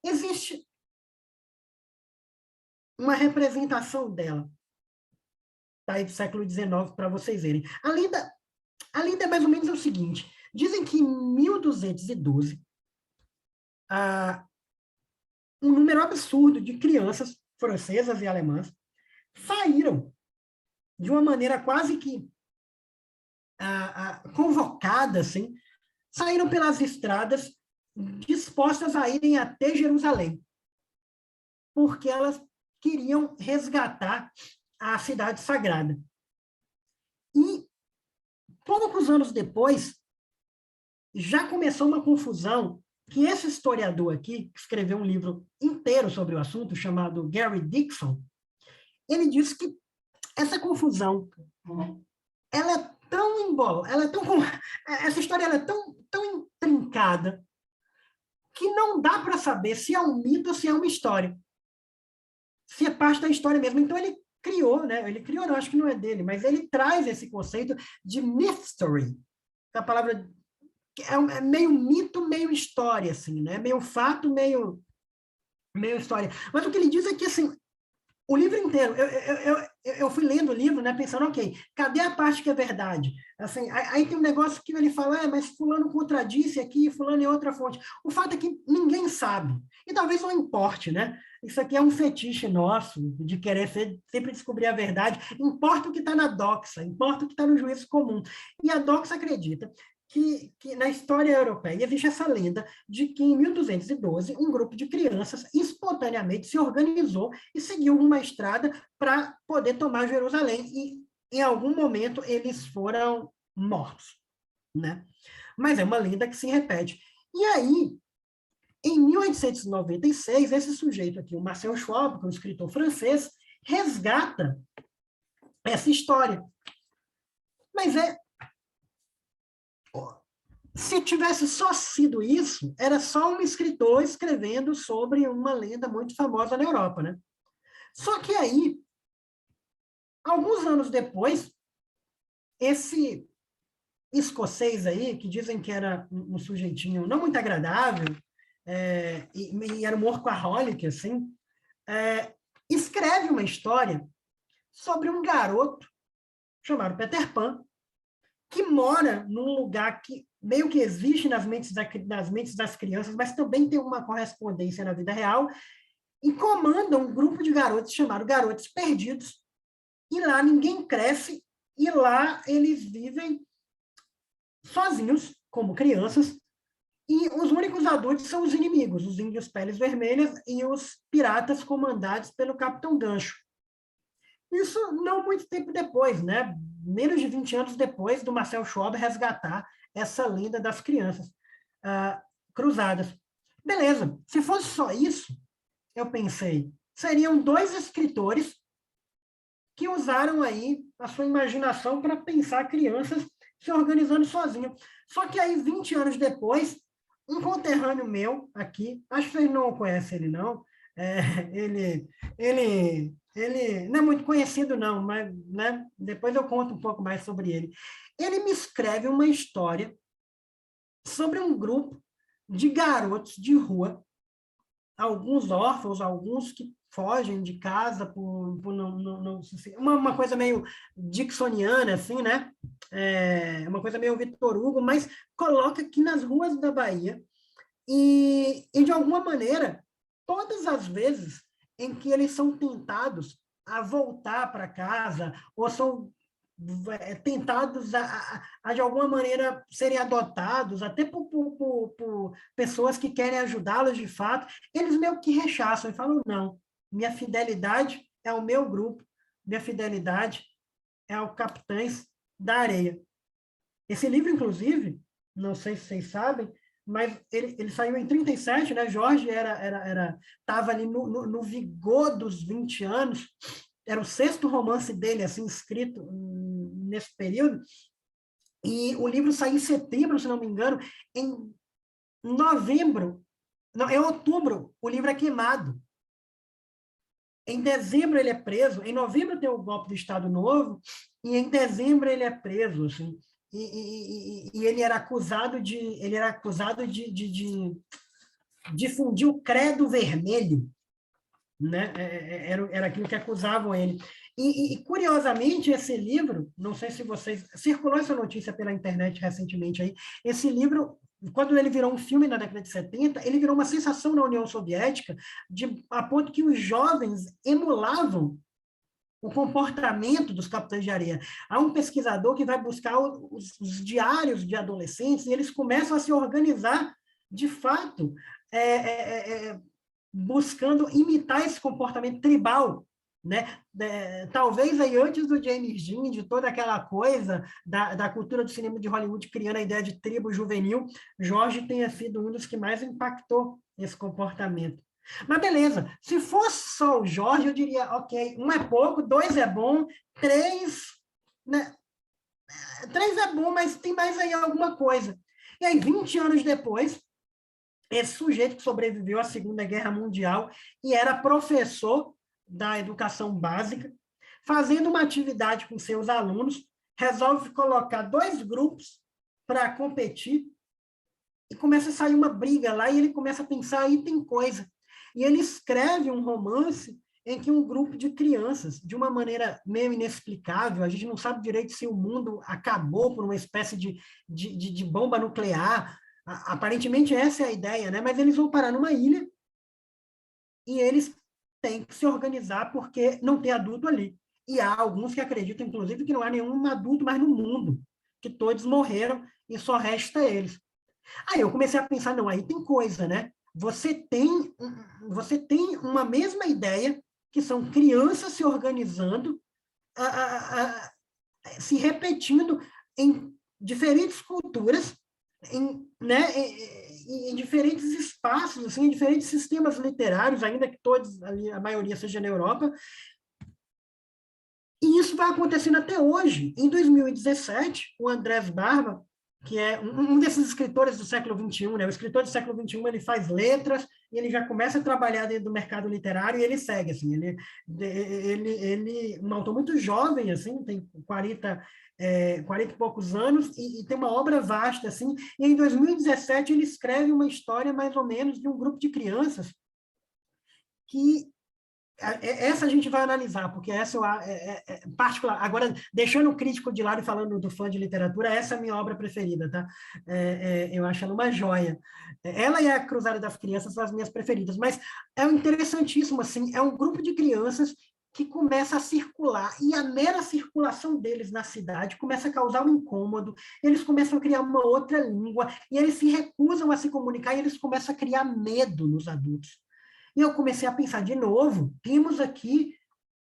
Existe uma representação dela, tá aí do século XIX, para vocês verem. A lenda é mais ou menos o seguinte: dizem que em 1212, um número absurdo de crianças francesas e alemãs saíram de uma maneira quase que convocada, assim, saíram pelas estradas dispostas a irem até Jerusalém, porque elas queriam resgatar a cidade sagrada. E poucos anos depois, já começou uma confusão que esse historiador aqui, que escreveu um livro inteiro sobre o assunto, chamado Gary Dixon, ele disse que essa confusão, ela é tão essa história ela é tão intrincada que não dá para saber se é um mito ou se é uma história. Se é parte da história mesmo. Então, ele criou, né? Ele criou, não, acho que não é dele, mas ele traz esse conceito de mystery. A palavra é meio mito, meio história, assim, né? Meio fato, meio história. Mas o que ele diz é que, assim, o livro inteiro, eu fui lendo o livro, né, pensando, ok, cadê a parte que é verdade? Assim, aí tem um negócio que ele fala, mas fulano contradisse aqui, fulano é outra fonte. O fato é que ninguém sabe. E talvez não importe, né? Isso aqui é um fetiche nosso, de querer sempre descobrir a verdade. Importa o que está na doxa, importa o que está no juízo comum. E a doxa acredita que na história europeia existe essa lenda de que em 1212 um grupo de crianças espontaneamente se organizou e seguiu uma estrada para poder tomar Jerusalém, e em algum momento eles foram mortos, né? Mas é uma lenda que se repete. E aí, em 1896, esse sujeito aqui, o Marcel Schwab, que é um escritor francês, resgata essa história. Mas se tivesse só sido isso, era só um escritor escrevendo sobre uma lenda muito famosa na Europa, né? Só que aí, alguns anos depois, esse escocês aí, que dizem que era um sujeitinho não muito agradável, e era um workaholic, assim, escreve uma história sobre um garoto chamado Peter Pan, que mora num lugar que meio que existe nas mentes das crianças, mas também tem uma correspondência na vida real, e comanda um grupo de garotos chamado Garotos Perdidos, e lá ninguém cresce, e lá eles vivem sozinhos, como crianças, e os únicos adultos são os inimigos, os índios peles vermelhas e os piratas comandados pelo Capitão Gancho. Isso não muito tempo depois, né? Menos de 20 anos depois do Marcel Schwab resgatar essa lenda das crianças cruzadas. Beleza, se fosse só isso, eu pensei, seriam 2 escritores que usaram aí a sua imaginação para pensar crianças se organizando sozinhos. Só que aí, 20 anos depois, um conterrâneo meu aqui, acho que vocês não conhecem ele não, Ele não é muito conhecido, não, mas, né, depois eu conto um pouco mais sobre ele. Ele me escreve uma história sobre um grupo de garotos de rua, alguns órfãos, alguns que fogem de casa por uma coisa meio dixoniana, assim, né? Uma coisa meio Victor Hugo, mas coloca aqui nas ruas da Bahia de alguma maneira, todas as vezes em que eles são tentados a voltar para casa ou são tentados de alguma maneira, serem adotados, até por pessoas que querem ajudá-los de fato, eles meio que rechaçam e falam, não, minha fidelidade é o meu grupo, minha fidelidade é ao Capitães da Areia. Esse livro, inclusive, não sei se vocês sabem, mas ele saiu em 37, né? Jorge estava ali no vigor dos 20 anos, era o 6º romance dele, assim, escrito nesse período, e o livro saiu em setembro, se não me engano, em novembro, não, em outubro, o livro é queimado. Em dezembro ele é preso, em novembro tem o golpe do Estado Novo, e em dezembro ele é preso, assim, e ele era acusado de difundir o credo vermelho, né? Era aquilo que acusavam ele. Curiosamente, esse livro, não sei se vocês... Circulou essa notícia pela internet recentemente aí, esse livro, quando ele virou um filme na década de 70, ele virou uma sensação na União Soviética, a ponto que os jovens emulavam o comportamento dos capitães de areia. Há um pesquisador que vai buscar os diários de adolescentes e eles começam a se organizar, de fato, buscando imitar esse comportamento tribal, né? Talvez aí antes do James Dean, de toda aquela coisa da cultura do cinema de Hollywood criando a ideia de tribo juvenil, Jorge tenha sido um dos que mais impactou esse comportamento. Mas beleza, se fosse só o Jorge, eu diria, ok, 1 é pouco, 2 é bom, 3, né? 3 é bom, mas tem mais aí alguma coisa. E aí, 20 anos depois, esse sujeito que sobreviveu à Segunda Guerra Mundial e era professor da educação básica, fazendo uma atividade com seus alunos, resolve colocar 2 grupos para competir e começa a sair uma briga lá e ele começa a pensar, aí tem coisa. E ele escreve um romance em que um grupo de crianças, de uma maneira meio inexplicável, a gente não sabe direito se o mundo acabou por uma espécie de bomba nuclear, aparentemente essa é a ideia, né? Mas eles vão parar numa ilha e eles têm que se organizar porque não tem adulto ali. E há alguns que acreditam, inclusive, que não há nenhum adulto mais no mundo, que todos morreram e só resta eles. Aí eu comecei a pensar, não, aí tem coisa, né? Você tem uma mesma ideia, que são crianças se organizando, se repetindo em diferentes culturas, em diferentes espaços, assim, em diferentes sistemas literários, ainda que todos, a maioria seja na Europa. E isso vai acontecendo até hoje. Em 2017, o Andrés Barba, que é um desses escritores do século XXI, né? O escritor do século XXI, ele faz letras, e ele já começa a trabalhar dentro do mercado literário, e ele segue, assim, ele um autor muito jovem, assim, tem 40 e poucos anos, e tem uma obra vasta, assim, e em 2017 ele escreve uma história, mais ou menos, de um grupo de crianças que essa a gente vai analisar, porque essa particular. Agora, deixando o crítico de lado e falando do fã de literatura, essa é a minha obra preferida, tá? Eu acho ela uma joia. Ela e a Cruzada das Crianças são as minhas preferidas, mas é interessantíssimo, assim, é um grupo de crianças que começa a circular, e a mera circulação deles na cidade começa a causar um incômodo, eles começam a criar uma outra língua, e eles se recusam a se comunicar, e eles começam a criar medo nos adultos. E eu comecei a pensar de novo, temos aqui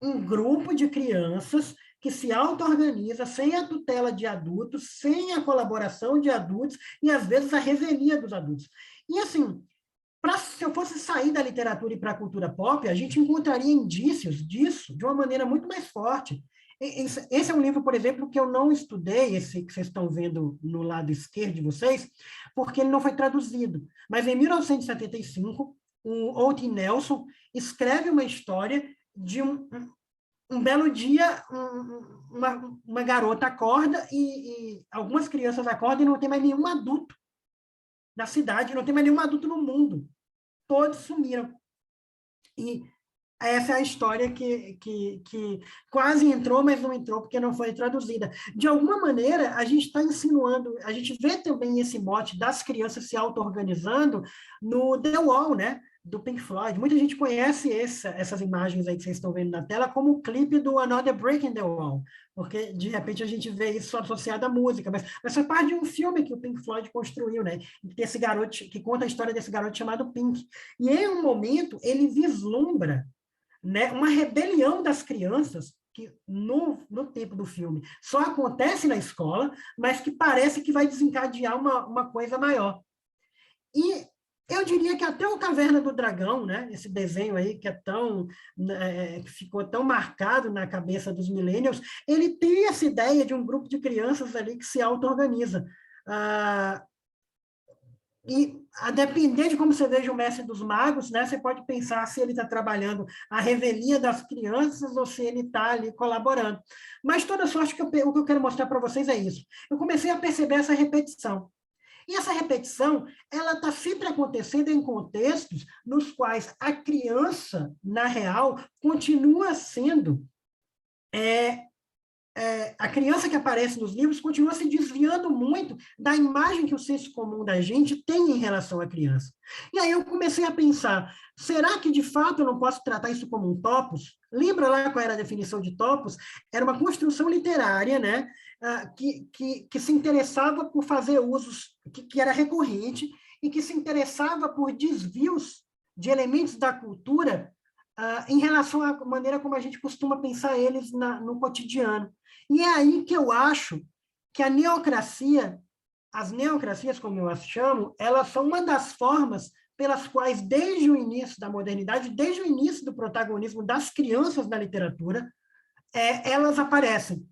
um grupo de crianças que se auto-organiza sem a tutela de adultos, sem a colaboração de adultos e, às vezes, a revelia dos adultos. E, assim, se eu fosse sair da literatura e para a cultura pop, a gente encontraria indícios disso de uma maneira muito mais forte. Esse é um livro, por exemplo, que eu não estudei, esse que vocês estão vendo no lado esquerdo de vocês, porque ele não foi traduzido. Mas, em 1975, o Outi Nelson escreve uma história de um belo dia, uma garota acorda e algumas crianças acordam e não tem mais nenhum adulto na cidade, não tem mais nenhum adulto no mundo. Todos sumiram. E essa é a história que quase entrou, mas não entrou porque não foi traduzida. De alguma maneira, a gente está insinuando, a gente vê também esse mote das crianças se auto-organizando no The Wall, né? Do Pink Floyd. Muita gente conhece essas imagens aí que vocês estão vendo na tela como o clipe do Another Brick in the Wall, porque de repente a gente vê isso associado à música, mas foi parte de um filme que o Pink Floyd construiu, né? Desse garoto, que conta a história desse garoto chamado Pink. E em um momento ele vislumbra, né, uma rebelião das crianças que no tempo do filme só acontece na escola, mas que parece que vai desencadear uma coisa maior. E eu diria que até o Caverna do Dragão, né, esse desenho aí que que ficou tão marcado na cabeça dos millennials, ele tem essa ideia de um grupo de crianças ali que se auto-organiza. E a depender de como você veja o Mestre dos Magos, né, você pode pensar se ele está trabalhando a revelia das crianças ou se ele está ali colaborando. Mas toda sorte, o que eu quero mostrar para vocês é isso. Eu comecei a perceber essa repetição. E essa repetição, ela está sempre acontecendo em contextos nos quais a criança, na real, continua sendo... a criança que aparece nos livros continua se desviando muito da imagem que o senso comum da gente tem em relação à criança. E aí eu comecei a pensar, será que de fato eu não posso tratar isso como um topos? Lembra lá qual era a definição de topos? Era uma construção literária, né, que se interessava por fazer usos, que era recorrente, e que se interessava por desvios de elementos da cultura em relação à maneira como a gente costuma pensar eles no cotidiano. E é aí que eu acho que a neocracia, as neocracias, como eu as chamo, elas são uma das formas pelas quais, desde o início da modernidade, desde o início do protagonismo das crianças na literatura, elas aparecem.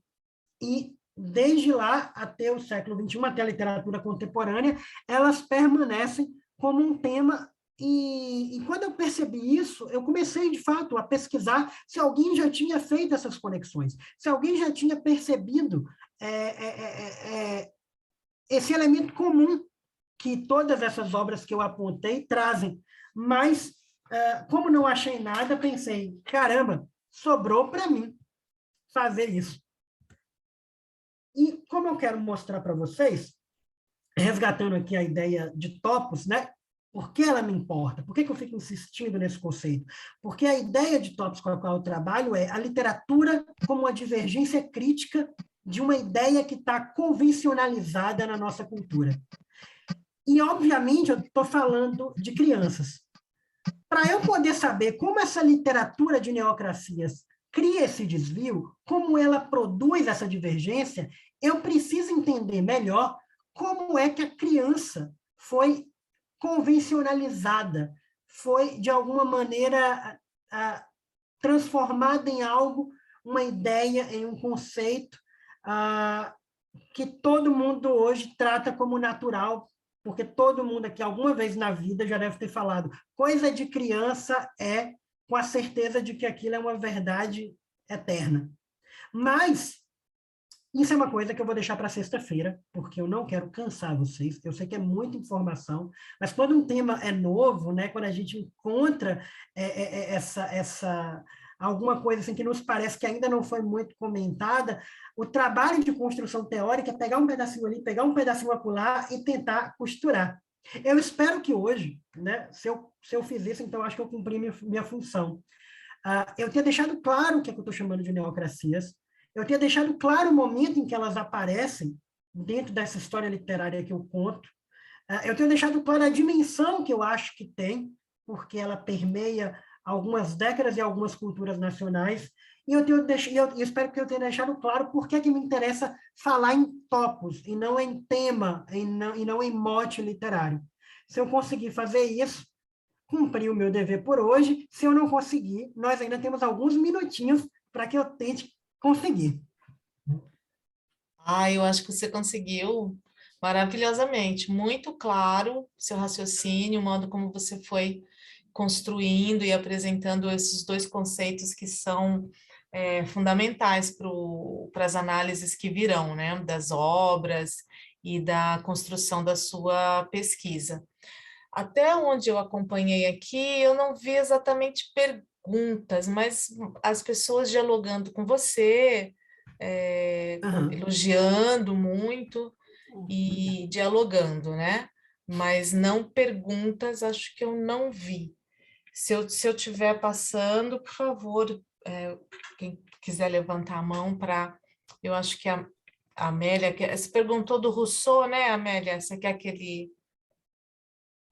E, desde lá até o século XXI, até a literatura contemporânea, elas permanecem como um tema. E quando eu percebi isso, eu comecei, de fato, a pesquisar se alguém já tinha feito essas conexões, se alguém já tinha percebido esse elemento comum que todas essas obras que eu apontei trazem. Mas, como não achei nada, pensei, caramba, sobrou para mim fazer isso. E como eu quero mostrar para vocês, resgatando aqui a ideia de topos, né? Por que ela me importa? Por que eu fico insistindo nesse conceito? Porque a ideia de topos com a qual eu trabalho é a literatura como uma divergência crítica de uma ideia que está convencionalizada na nossa cultura. E, obviamente, eu estou falando de crianças. Para eu poder saber como essa literatura de neocracias cria esse desvio, como ela produz essa divergência, eu preciso entender melhor como é que a criança foi convencionalizada, foi, de alguma maneira, transformada em algo, uma ideia, em um conceito que todo mundo hoje trata como natural, porque todo mundo aqui, alguma vez na vida, já deve ter falado, coisa de criança é com a certeza de que aquilo é uma verdade eterna. Mas isso é uma coisa que eu vou deixar para sexta-feira, porque eu não quero cansar vocês. Eu sei que é muita informação, mas quando um tema é novo, né, quando a gente encontra alguma coisa assim que nos parece que ainda não foi muito comentada, o trabalho de construção teórica é pegar um pedacinho ali, pegar um pedacinho acolá e tentar costurar. Eu espero que hoje, né, se eu fiz isso, então acho que eu cumpri minha função. Eu tenha deixado claro o que eu estou chamando de neocracias, eu tenha deixado claro o momento em que elas aparecem dentro dessa história literária que eu conto, eu tenho deixado claro a dimensão que eu acho que tem, porque ela permeia algumas décadas e algumas culturas nacionais, e eu espero que eu tenha deixado claro por que me interessa falar em topos, e não em tema, e não em mote literário. Se eu conseguir fazer isso, cumpri o meu dever por hoje. Se eu não conseguir, nós ainda temos alguns minutinhos para que eu tente conseguir. Eu acho que você conseguiu maravilhosamente, muito claro seu raciocínio, o modo como você foi construindo e apresentando esses dois conceitos que são fundamentais para as análises que virão, né, das obras e da construção da sua pesquisa. Até onde eu acompanhei aqui, eu não vi exatamente perguntas, mas as pessoas dialogando com você, elogiando muito e dialogando, né? Mas não perguntas, acho que eu não vi. Se eu estiver passando, por favor, quem quiser levantar a mão para... Eu acho que a Amélia... Você perguntou do Rousseau, né, Amélia? Você quer que ele...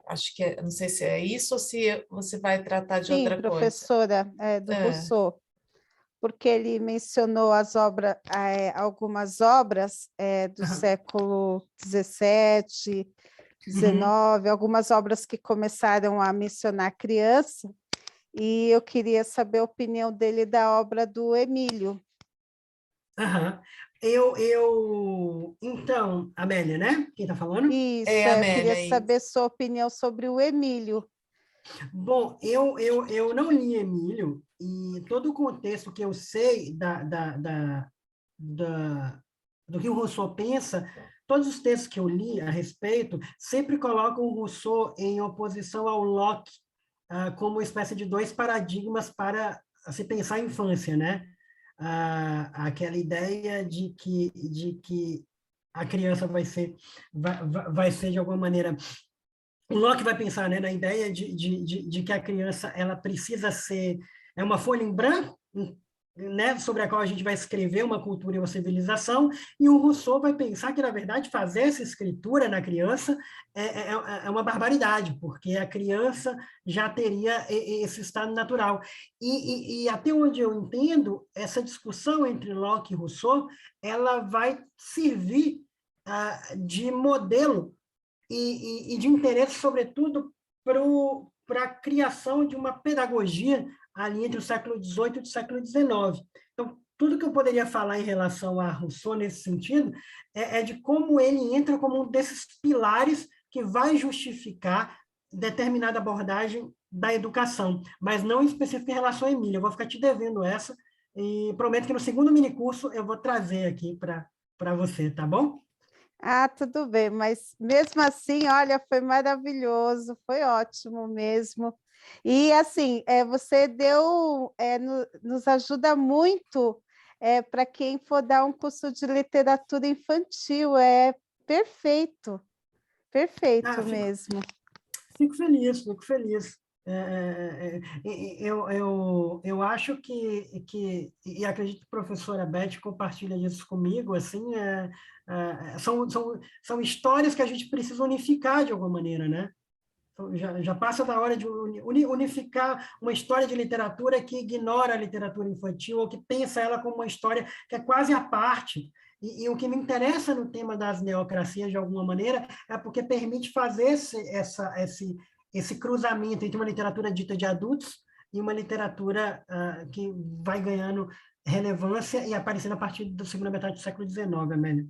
Acho que não sei se é isso ou se você vai tratar de Sim, outra coisa. professora, do Rousseau, porque ele mencionou algumas obras do século XVII, XIX, algumas obras que começaram a mencionar a criança, e eu queria saber a opinião dele da obra do Emílio. Então, Amélia, né? Quem está falando? Isso, Amélia, eu queria saber sua opinião sobre o Emílio. Bom, eu não li Emílio, e todo o contexto que eu sei do que o Rousseau pensa, todos os textos que eu li a respeito sempre colocam o Rousseau em oposição ao Locke, como uma espécie de dois paradigmas para se pensar a infância, né? Aquela ideia de que a criança vai ser de alguma maneira... O Locke vai pensar, né, na ideia de que a criança ela precisa ser uma folha em branco, né, sobre a qual a gente vai escrever uma cultura e uma civilização, e o Rousseau vai pensar que, na verdade, fazer essa escritura na criança é uma barbaridade, porque a criança já teria esse estado natural. E até onde eu entendo, essa discussão entre Locke e Rousseau, ela vai servir de modelo e de interesse, sobretudo, para a criação de uma pedagogia ali entre o século XVIII e o século XIX. Então, tudo que eu poderia falar em relação a Rousseau nesse sentido é de como ele entra como um desses pilares que vai justificar determinada abordagem da educação, mas não em específico em relação a Emília. Eu vou ficar te devendo essa e prometo que no segundo minicurso eu vou trazer aqui para você, tá bom? Tudo bem, mas mesmo assim, olha, foi maravilhoso, foi ótimo mesmo. E assim, você nos ajuda muito para quem for dar um curso de literatura infantil, é perfeito, perfeito mesmo. Fico feliz, fico feliz. Eu acho que, e acredito que a professora Beth compartilha isso comigo, assim, são histórias que a gente precisa unificar de alguma maneira, né? Então, já passa da hora de unificar uma história de literatura que ignora a literatura infantil ou que pensa ela como uma história que é quase à parte. E o que me interessa no tema das neocracias, de alguma maneira, é porque permite fazer esse cruzamento entre uma literatura dita de adultos e uma literatura que vai ganhando relevância e aparecendo a partir da segunda metade do século XIX, Amélia.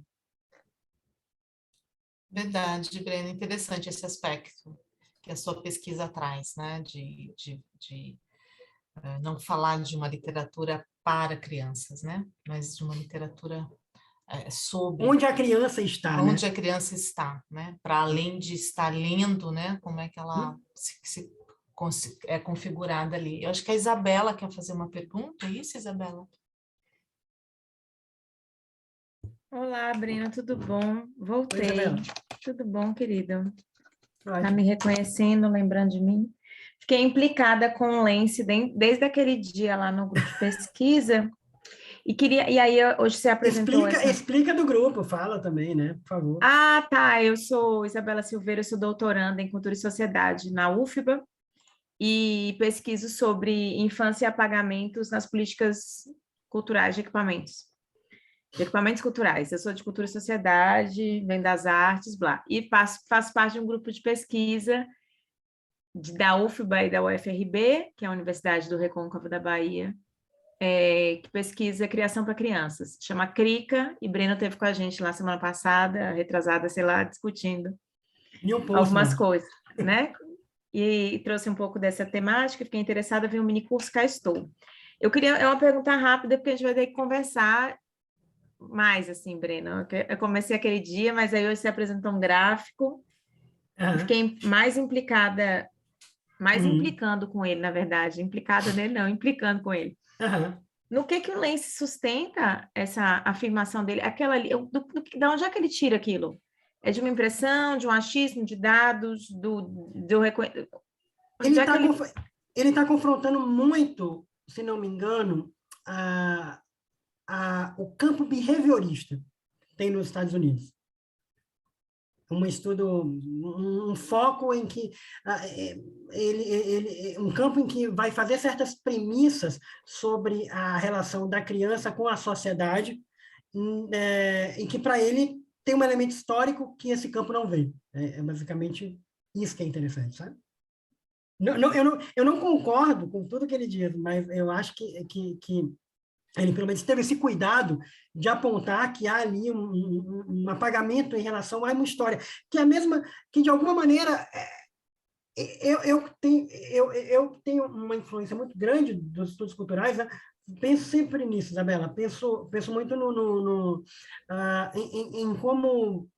Verdade, Breno, interessante esse aspecto que a sua pesquisa traz, né, de não falar de uma literatura para crianças, né, mas de uma literatura sobre... Onde a criança está, onde né? a criança está, né, para além de estar lendo, né, como é que ela é configurada ali. Eu acho que a Isabela quer fazer uma pergunta, é isso, Isabela? Olá, Breno, tudo bom? Voltei. Oi, tudo bom, querido? Vai. Tá me reconhecendo, lembrando de mim? Fiquei implicada com o Lence desde aquele dia lá no grupo de pesquisa e aí hoje você apresentou Explica do grupo, fala também, né? Por favor. Tá, eu sou Isabela Silveira, eu sou doutoranda em Cultura e Sociedade na UFBA e pesquiso sobre infância e apagamentos nas políticas culturais de equipamentos culturais. Eu sou de Cultura e Sociedade, venho das artes, blá. E faço parte de um grupo de pesquisa da UFBA e da UFRB, que é a Universidade do Recôncavo da Bahia, que pesquisa criação para crianças. Chama CRICA, e Breno esteve com a gente lá semana passada, retrasada, sei lá, discutindo algumas coisas, né? e trouxe um pouco dessa temática, fiquei interessada, vi um mini curso, cá estou. É uma pergunta rápida, porque a gente vai ter que conversar mais, assim, Breno. Eu comecei aquele dia, mas aí hoje você apresentou um gráfico, eu fiquei mais implicada, mais implicando com ele, na verdade. Implicada nele, não, implicando com ele. No que o Lance sustenta essa afirmação dele? Aquela ali, de onde é que ele tira aquilo? É de uma impressão, de um achismo, de dados, Ele está confrontando muito, se não me engano, o campo behaviorista que tem nos Estados Unidos. Um estudo, um foco em que um campo em que vai fazer certas premissas sobre a relação da criança com a sociedade, em que para ele tem um elemento histórico que esse campo não vê. É basicamente isso que é interessante, sabe? Eu não concordo com tudo que ele diz, mas eu acho que ele, pelo menos, teve esse cuidado de apontar que há ali um apagamento em relação a uma história, que é a mesma, que, de alguma maneira, eu tenho uma influência muito grande dos estudos culturais, né? Penso sempre nisso, Isabela. Penso muito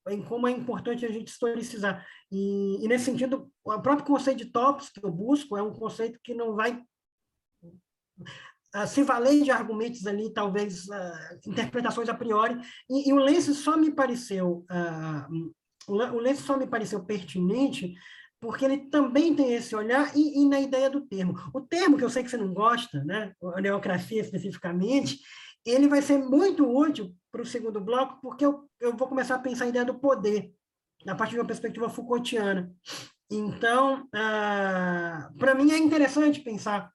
em como é importante a gente historicizar. E, nesse sentido, o próprio conceito de topos que eu busco é um conceito que não vai se valer de argumentos ali, talvez interpretações a priori. E o Lance só me pareceu pertinente porque ele também tem esse olhar e na ideia do termo. O termo, que eu sei que você não gosta, né, a neocracia especificamente, ele vai ser muito útil para o segundo bloco, porque eu vou começar a pensar a ideia do poder, a partir de uma perspectiva Foucaultiana. Então, para mim é interessante pensar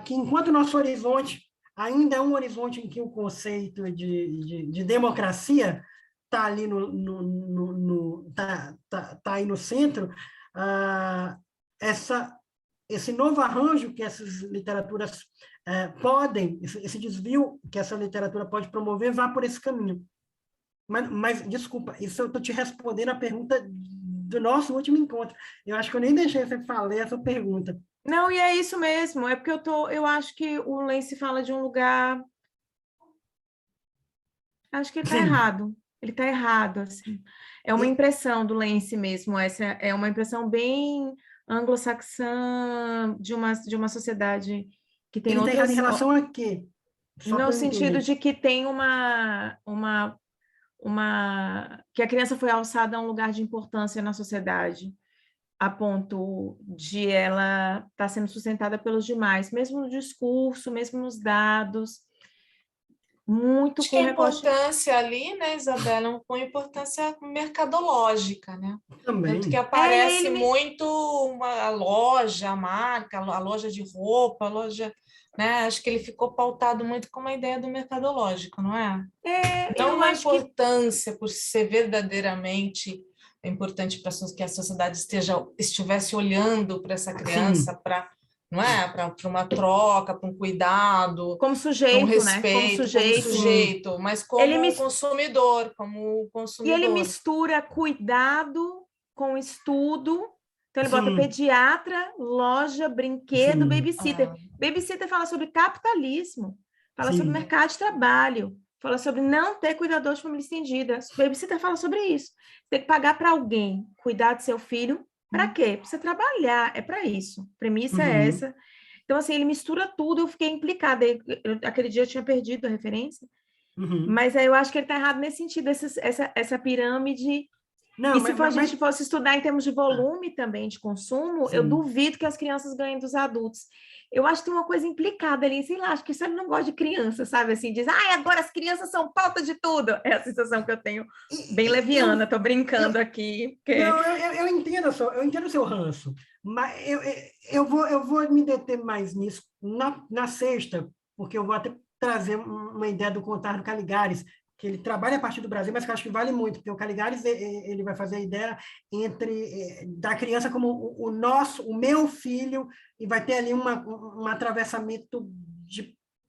que, enquanto o nosso horizonte ainda é um horizonte em que o conceito de democracia está ali tá aí no centro, esse novo arranjo que essas literaturas podem, esse desvio que essa literatura pode promover, vá por esse caminho. Mas desculpa, isso eu estou te respondendo a pergunta do nosso último encontro. Eu acho que eu nem deixei você falar essa pergunta. Não, e é isso mesmo, é porque eu acho que o Lance fala de um lugar, acho que ele está errado, assim. É uma impressão do Lance mesmo, essa é uma impressão bem anglo-saxã de uma sociedade que tem ele outras... está errado em relação a quê? Só no para eu sentido entender. de que tem que a criança foi alçada a um lugar de importância na sociedade, a ponto de ela estar sendo sustentada pelos demais, mesmo no discurso, mesmo nos dados, muito Acho que com a recorte... importância ali, né, Isabela, com importância mercadológica, né? Tanto que Também. aparece muito a loja, a marca, a loja de roupa, a loja, né? Acho que ele ficou pautado muito com uma ideia do mercadológico, não é? Não eu uma acho que... importância por ser verdadeiramente importante para que a sociedade estivesse olhando para essa criança, para, não é? Para uma troca, para um cuidado, Como para um sujeito, né? Como respeito, como sujeito, mas como consumidor, como E ele consumidor. mistura cuidado com estudo. Então, ele bota Sim. pediatra, loja, brinquedo, Sim. babysitter. Babysitter fala sobre capitalismo, fala sobre Sim. mercado de trabalho, fala sobre não ter cuidador de família estendida. Babysitter fala sobre isso. Tem que pagar para alguém cuidar de seu filho. Para quê? Para você trabalhar. É para isso. A premissa é essa. Então, assim, ele mistura tudo. Eu fiquei implicada. Aquele dia eu tinha perdido a referência. Mas aí eu acho que ele está errado nesse sentido, essa pirâmide. Não, E se a gente fosse estudar em termos de volume também de consumo, eu duvido que as crianças ganhem dos adultos. Eu acho que tem uma coisa implicada ali, sei lá, acho que ele não gosta de criança, sabe? Assim, diz, agora as crianças são pauta de tudo. É a sensação que eu tenho, bem leviana, estou brincando aqui. Porque... Não, eu entendo o seu ranço, mas eu vou me deter mais nisso na sexta, porque eu vou até trazer uma ideia do Contar do Caligares, que ele trabalha a partir do Brasil, mas que eu acho que vale muito, porque o Caligares ele vai fazer a ideia da criança como o meu filho, e vai ter ali um atravessamento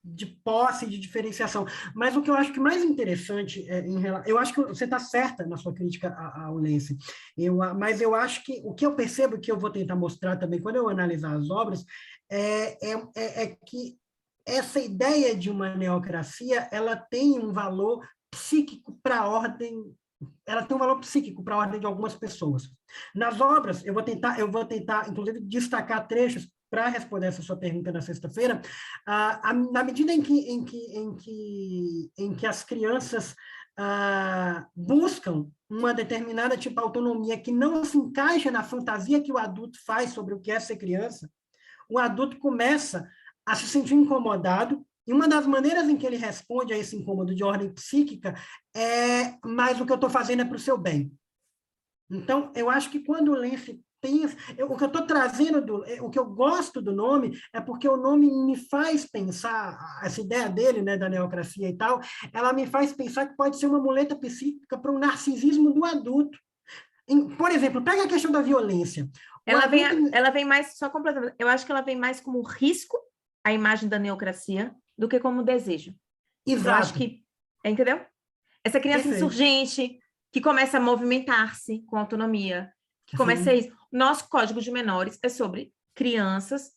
de posse, de diferenciação. Mas o que eu acho que mais interessante, eu acho que você está certa na sua crítica ao Lence, mas eu acho que o que eu percebo, que eu vou tentar mostrar também quando eu analisar as obras, é que essa ideia de uma neocracia, ela tem um valor psíquico para a ordem, ela tem um valor psíquico para a ordem de algumas pessoas. Nas obras, eu vou tentar, inclusive, destacar trechos para responder essa sua pergunta na sexta-feira, na medida em que as crianças buscam uma determinada tipo de autonomia que não se encaixa na fantasia que o adulto faz sobre o que é ser criança, o adulto começa a se sentir incomodado, e uma das maneiras em que ele responde a esse incômodo de ordem psíquica mas o que eu estou fazendo é para o seu bem. Então, eu acho que quando o Lence tem... o que eu estou trazendo, o que eu gosto do nome, é porque o nome me faz pensar, essa ideia dele, né, da neocracia e tal, ela me faz pensar que pode ser uma muleta psíquica para um narcisismo do adulto. Por exemplo, pega a questão da violência. Ela vem mais, só completamente, eu acho que ela vem mais como risco, a imagem da neocracia, do que como desejo. Exato. Eu acho que, entendeu? Essa criança insurgente, que começa a movimentar-se com autonomia, que começa a isso. Nosso código de menores é sobre crianças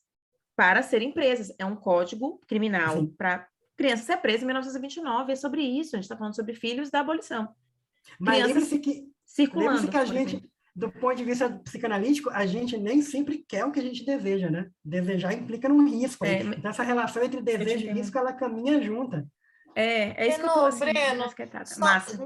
para serem presas. É um código criminal para criança ser presa em 1929. É sobre isso. A gente está falando sobre filhos da abolição. Mas lembre-se que a gente, do ponto de vista psicanalítico, a gente nem sempre quer o que a gente deseja, né? Desejar implica num risco. Então, essa relação entre desejo e risco, ela caminha junta. É isso que eu estou assim, Breno, massa.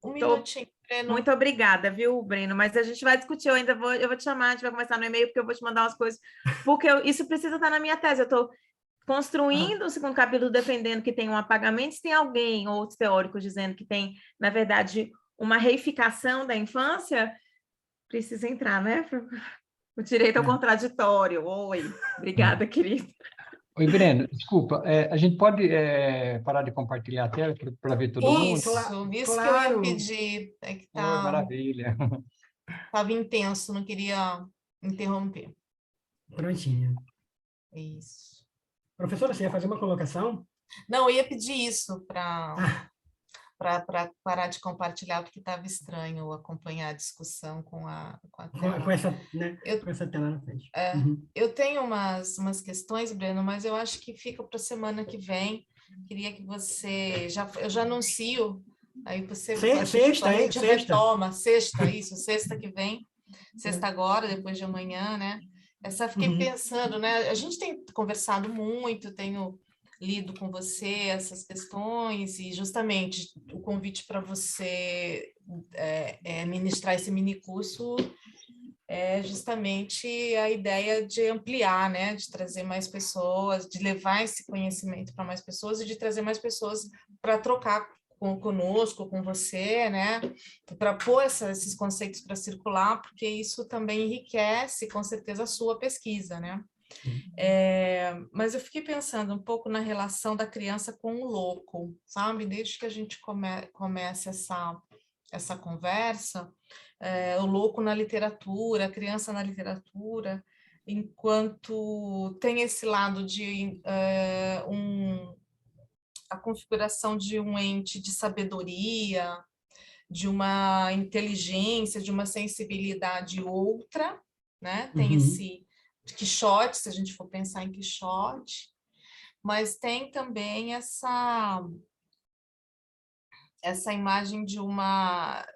Um minutinho, Breno. Muito obrigada, viu, Breno? Mas a gente vai discutir, eu vou te chamar, a gente vai conversar no e-mail, porque eu vou te mandar umas coisas, porque isso precisa estar na minha tese. Eu estou construindo o segundo capítulo defendendo que tem um apagamento, se tem alguém, ou outros teóricos dizendo que tem, na verdade, uma reificação da infância, precisa entrar, né? O direito ao contraditório. Oi, obrigada, querida. Oi, Breno, desculpa, a gente pode parar de compartilhar a tela para ver todo mundo? Isso que eu ia pedir. É que tá... maravilha. Estava intenso, não queria interromper. Prontinho. Isso. Professora, você ia fazer uma colocação? Não, eu ia pedir isso para parar de compartilhar, porque estava estranho acompanhar a discussão com a tela. Com essa tela na frente. Eu tenho umas questões, Breno, mas eu acho que fica para a semana que vem. Queria que você... Eu já anuncio, aí você... Sexta. Retoma, sexta que vem. Sexta agora, depois de amanhã, né? Fiquei pensando, né? A gente tem conversado muito, tenho lido com você essas questões, e justamente o convite para você ministrar esse minicurso é justamente a ideia de ampliar, né? De trazer mais pessoas, de levar esse conhecimento para mais pessoas e de trazer mais pessoas para trocar conosco, com você, né? Para pôr esses conceitos para circular, porque isso também enriquece, com certeza, a sua pesquisa, né? Mas eu fiquei pensando um pouco na relação da criança com o louco, sabe? Desde que a gente começa essa conversa, o louco na literatura, a criança na literatura, enquanto tem esse lado de a configuração de um ente de sabedoria, de uma inteligência, de uma sensibilidade outra, né? Tem esse Quixote, se a gente for pensar em Quixote, mas tem também essa imagem de uma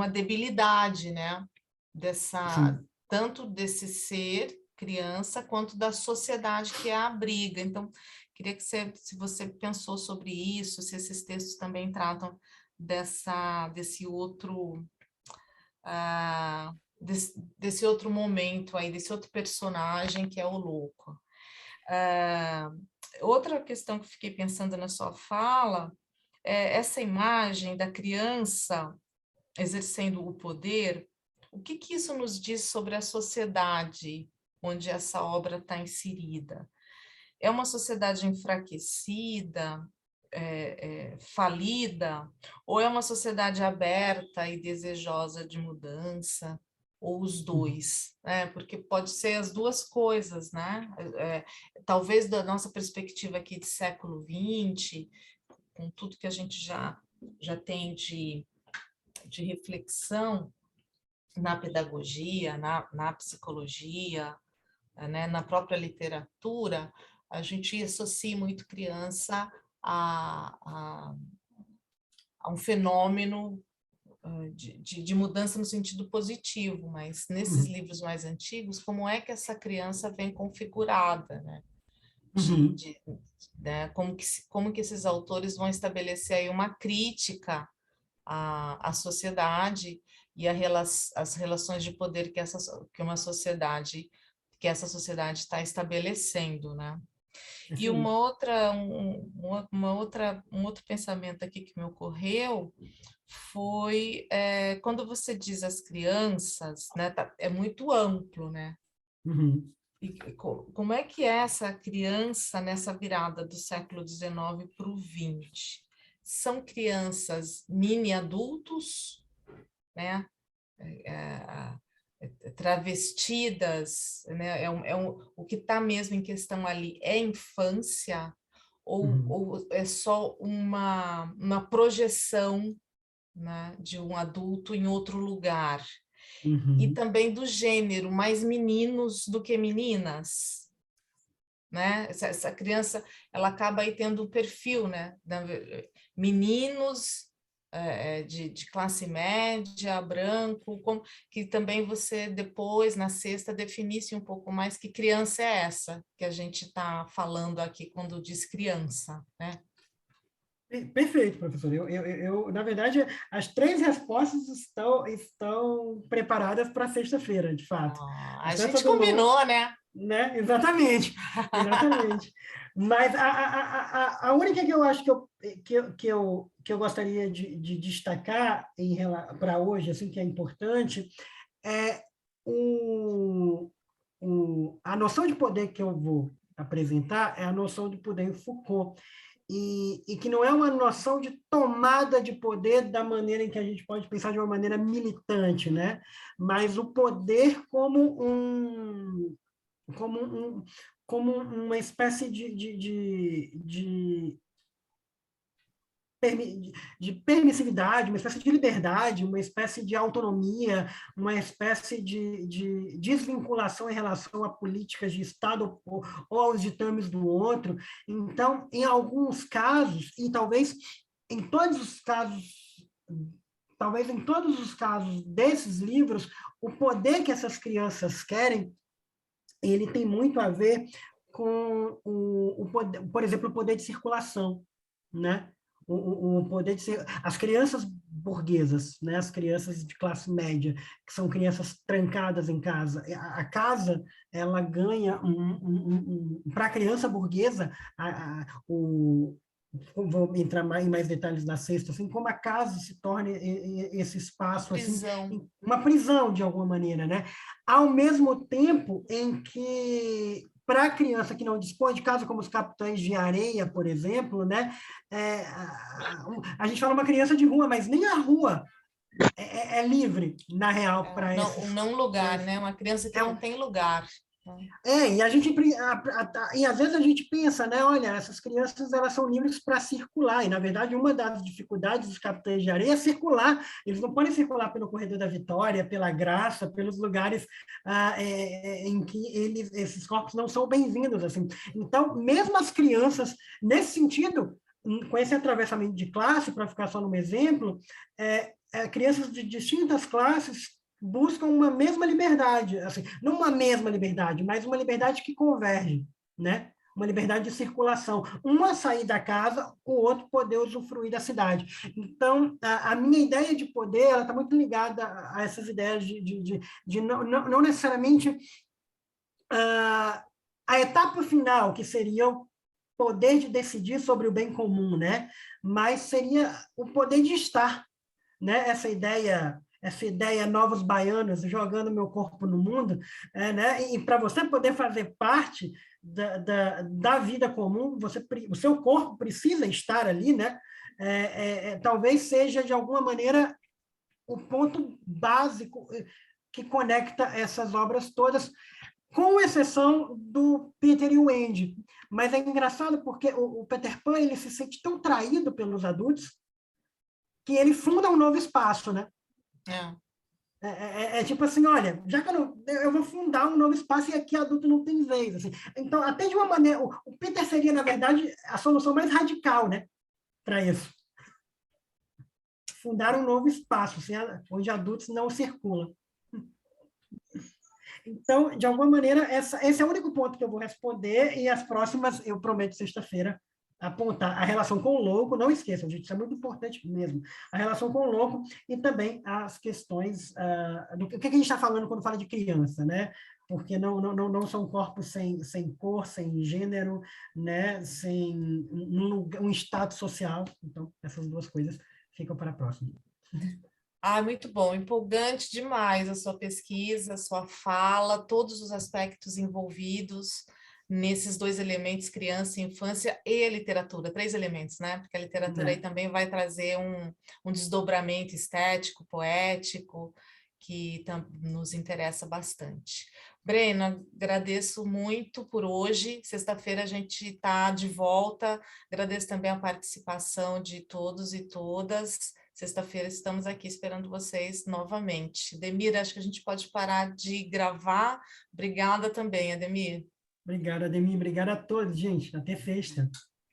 debilidade, né? Tanto desse ser criança quanto da sociedade que a abriga. Então, queria que se você pensou sobre isso, se esses textos também tratam desse outro desse outro momento aí, desse outro personagem que é o louco. Outra questão que fiquei pensando na sua fala é essa imagem da criança exercendo o poder. O que isso nos diz sobre a sociedade onde essa obra está inserida? É uma sociedade enfraquecida, falida, ou é uma sociedade aberta e desejosa de mudança? ou os dois, né? Porque pode ser as duas coisas, né? Talvez da nossa perspectiva aqui de século XX, com tudo que a gente já tem de reflexão na pedagogia, na psicologia, né, na própria literatura, a gente associa muito criança a um fenômeno de mudança no sentido positivo, mas nesses livros mais antigos, como é que essa criança vem configurada, né? Né? Como que esses autores vão estabelecer aí uma crítica à sociedade e as relações de poder que essa sociedade está estabelecendo, né? E um outro pensamento aqui que me ocorreu foi quando você diz as crianças, né? É muito amplo, né? E como é que é essa criança nessa virada do século XIX para o XX? São crianças mini-adultos, né? Travestidas, né? O que está mesmo em questão ali é infância, ou é só uma projeção, né, de um adulto em outro lugar? E também do gênero, mais meninos do que meninas, né? Essa criança, ela acaba aí tendo um perfil, né? Meninos de classe média, branco, que também você depois, na sexta, definisse um pouco mais que criança é essa que a gente está falando aqui quando diz criança, né? Perfeito, professor. Na verdade, as 3 respostas estão preparadas para sexta-feira, de fato. A gente combinou, né? Exatamente, exatamente. Mas a única que eu acho que eu gostaria de destacar para hoje, assim, que é importante, é a noção de poder que eu vou apresentar é a noção de poder em Foucault. E que não é uma noção de tomada de poder da maneira em que a gente pode pensar de uma maneira militante, né? Mas o poder como uma espécie de permissividade, uma espécie de liberdade, uma espécie de autonomia, uma espécie de desvinculação em relação a políticas de Estado ou aos ditames do outro. Então, em alguns casos, e talvez em todos os casos desses livros, o poder que essas crianças querem, ele tem muito a ver com o poder, por exemplo, o poder de circulação, né? O poder de ser as crianças burguesas, né? As crianças de classe média, que são crianças trancadas em casa. A casa, ela ganha para a criança burguesa, vou entrar em mais detalhes na sexta, assim, como a casa se torna esse espaço, assim, uma prisão, de alguma maneira, né? Ao mesmo tempo em que, para a criança que não dispõe de casa, como os Capitães de Areia, por exemplo, né? A gente fala uma criança de rua, mas nem a rua é livre, na real, para esses... Não lugar, né? Uma criança que não tem lugar. E às vezes a gente pensa, né? Olha, essas crianças, elas são livres para circular, e na verdade uma das dificuldades dos Capitães de Areia é circular. Eles não podem circular pelo Corredor da Vitória, pela Graça, pelos lugares em que esses corpos não são bem-vindos, assim. Então, mesmo as crianças, nesse sentido, com esse atravessamento de classe, para ficar só num exemplo, crianças de distintas classes buscam uma mesma liberdade, assim, não uma mesma liberdade, mas uma liberdade que converge, né? Uma liberdade de circulação. Uma sair da casa, o outro poder usufruir da cidade. Então, a minha ideia de poder, ela está muito ligada a essas ideias de não necessariamente a etapa final, que seria o poder de decidir sobre o bem comum, né? Mas seria o poder de estar, né? Essa ideia novos baianos, jogando meu corpo no mundo, né? E para você poder fazer parte da vida comum, o seu corpo precisa estar ali, né? Talvez seja, de alguma maneira, o ponto básico que conecta essas obras todas, com exceção do Peter e o Andy. Mas é engraçado porque o Peter Pan ele se sente tão traído pelos adultos que ele funda um novo espaço, né? É tipo assim, olha, já que eu vou fundar um novo espaço e aqui adulto não tem vez. Assim. Então, até de uma maneira, o Peter seria, na verdade, a solução mais radical, né, para isso. Fundar um novo espaço, assim, onde adultos não circulam. Então, de alguma maneira, esse é o único ponto que eu vou responder, e as próximas, eu prometo, sexta-feira, apontar a relação com o louco, não esqueçam, gente, isso é muito importante mesmo, a relação com o louco e também as questões do que a gente está falando quando fala de criança, né? Porque não são corpos sem cor, sem gênero, né? Sem um status social. Então, essas duas coisas ficam para a próxima. Muito bom, empolgante demais a sua pesquisa, a sua fala, todos os aspectos envolvidos nesses dois elementos, criança, infância e literatura, 3 elementos, né? Porque a literatura aí também vai trazer um desdobramento estético, poético, que nos interessa bastante. Breno, agradeço muito por hoje, sexta-feira a gente está de volta, agradeço também a participação de todos e todas. Sexta-feira estamos aqui esperando vocês novamente. Ademir, acho que a gente pode parar de gravar. Obrigada também, Ademir. Obrigado, Ademir. Obrigado a todos, gente. Até sexta.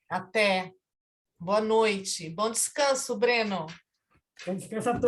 Até. Boa noite. Bom descanso, Breno. Bom descanso a todos.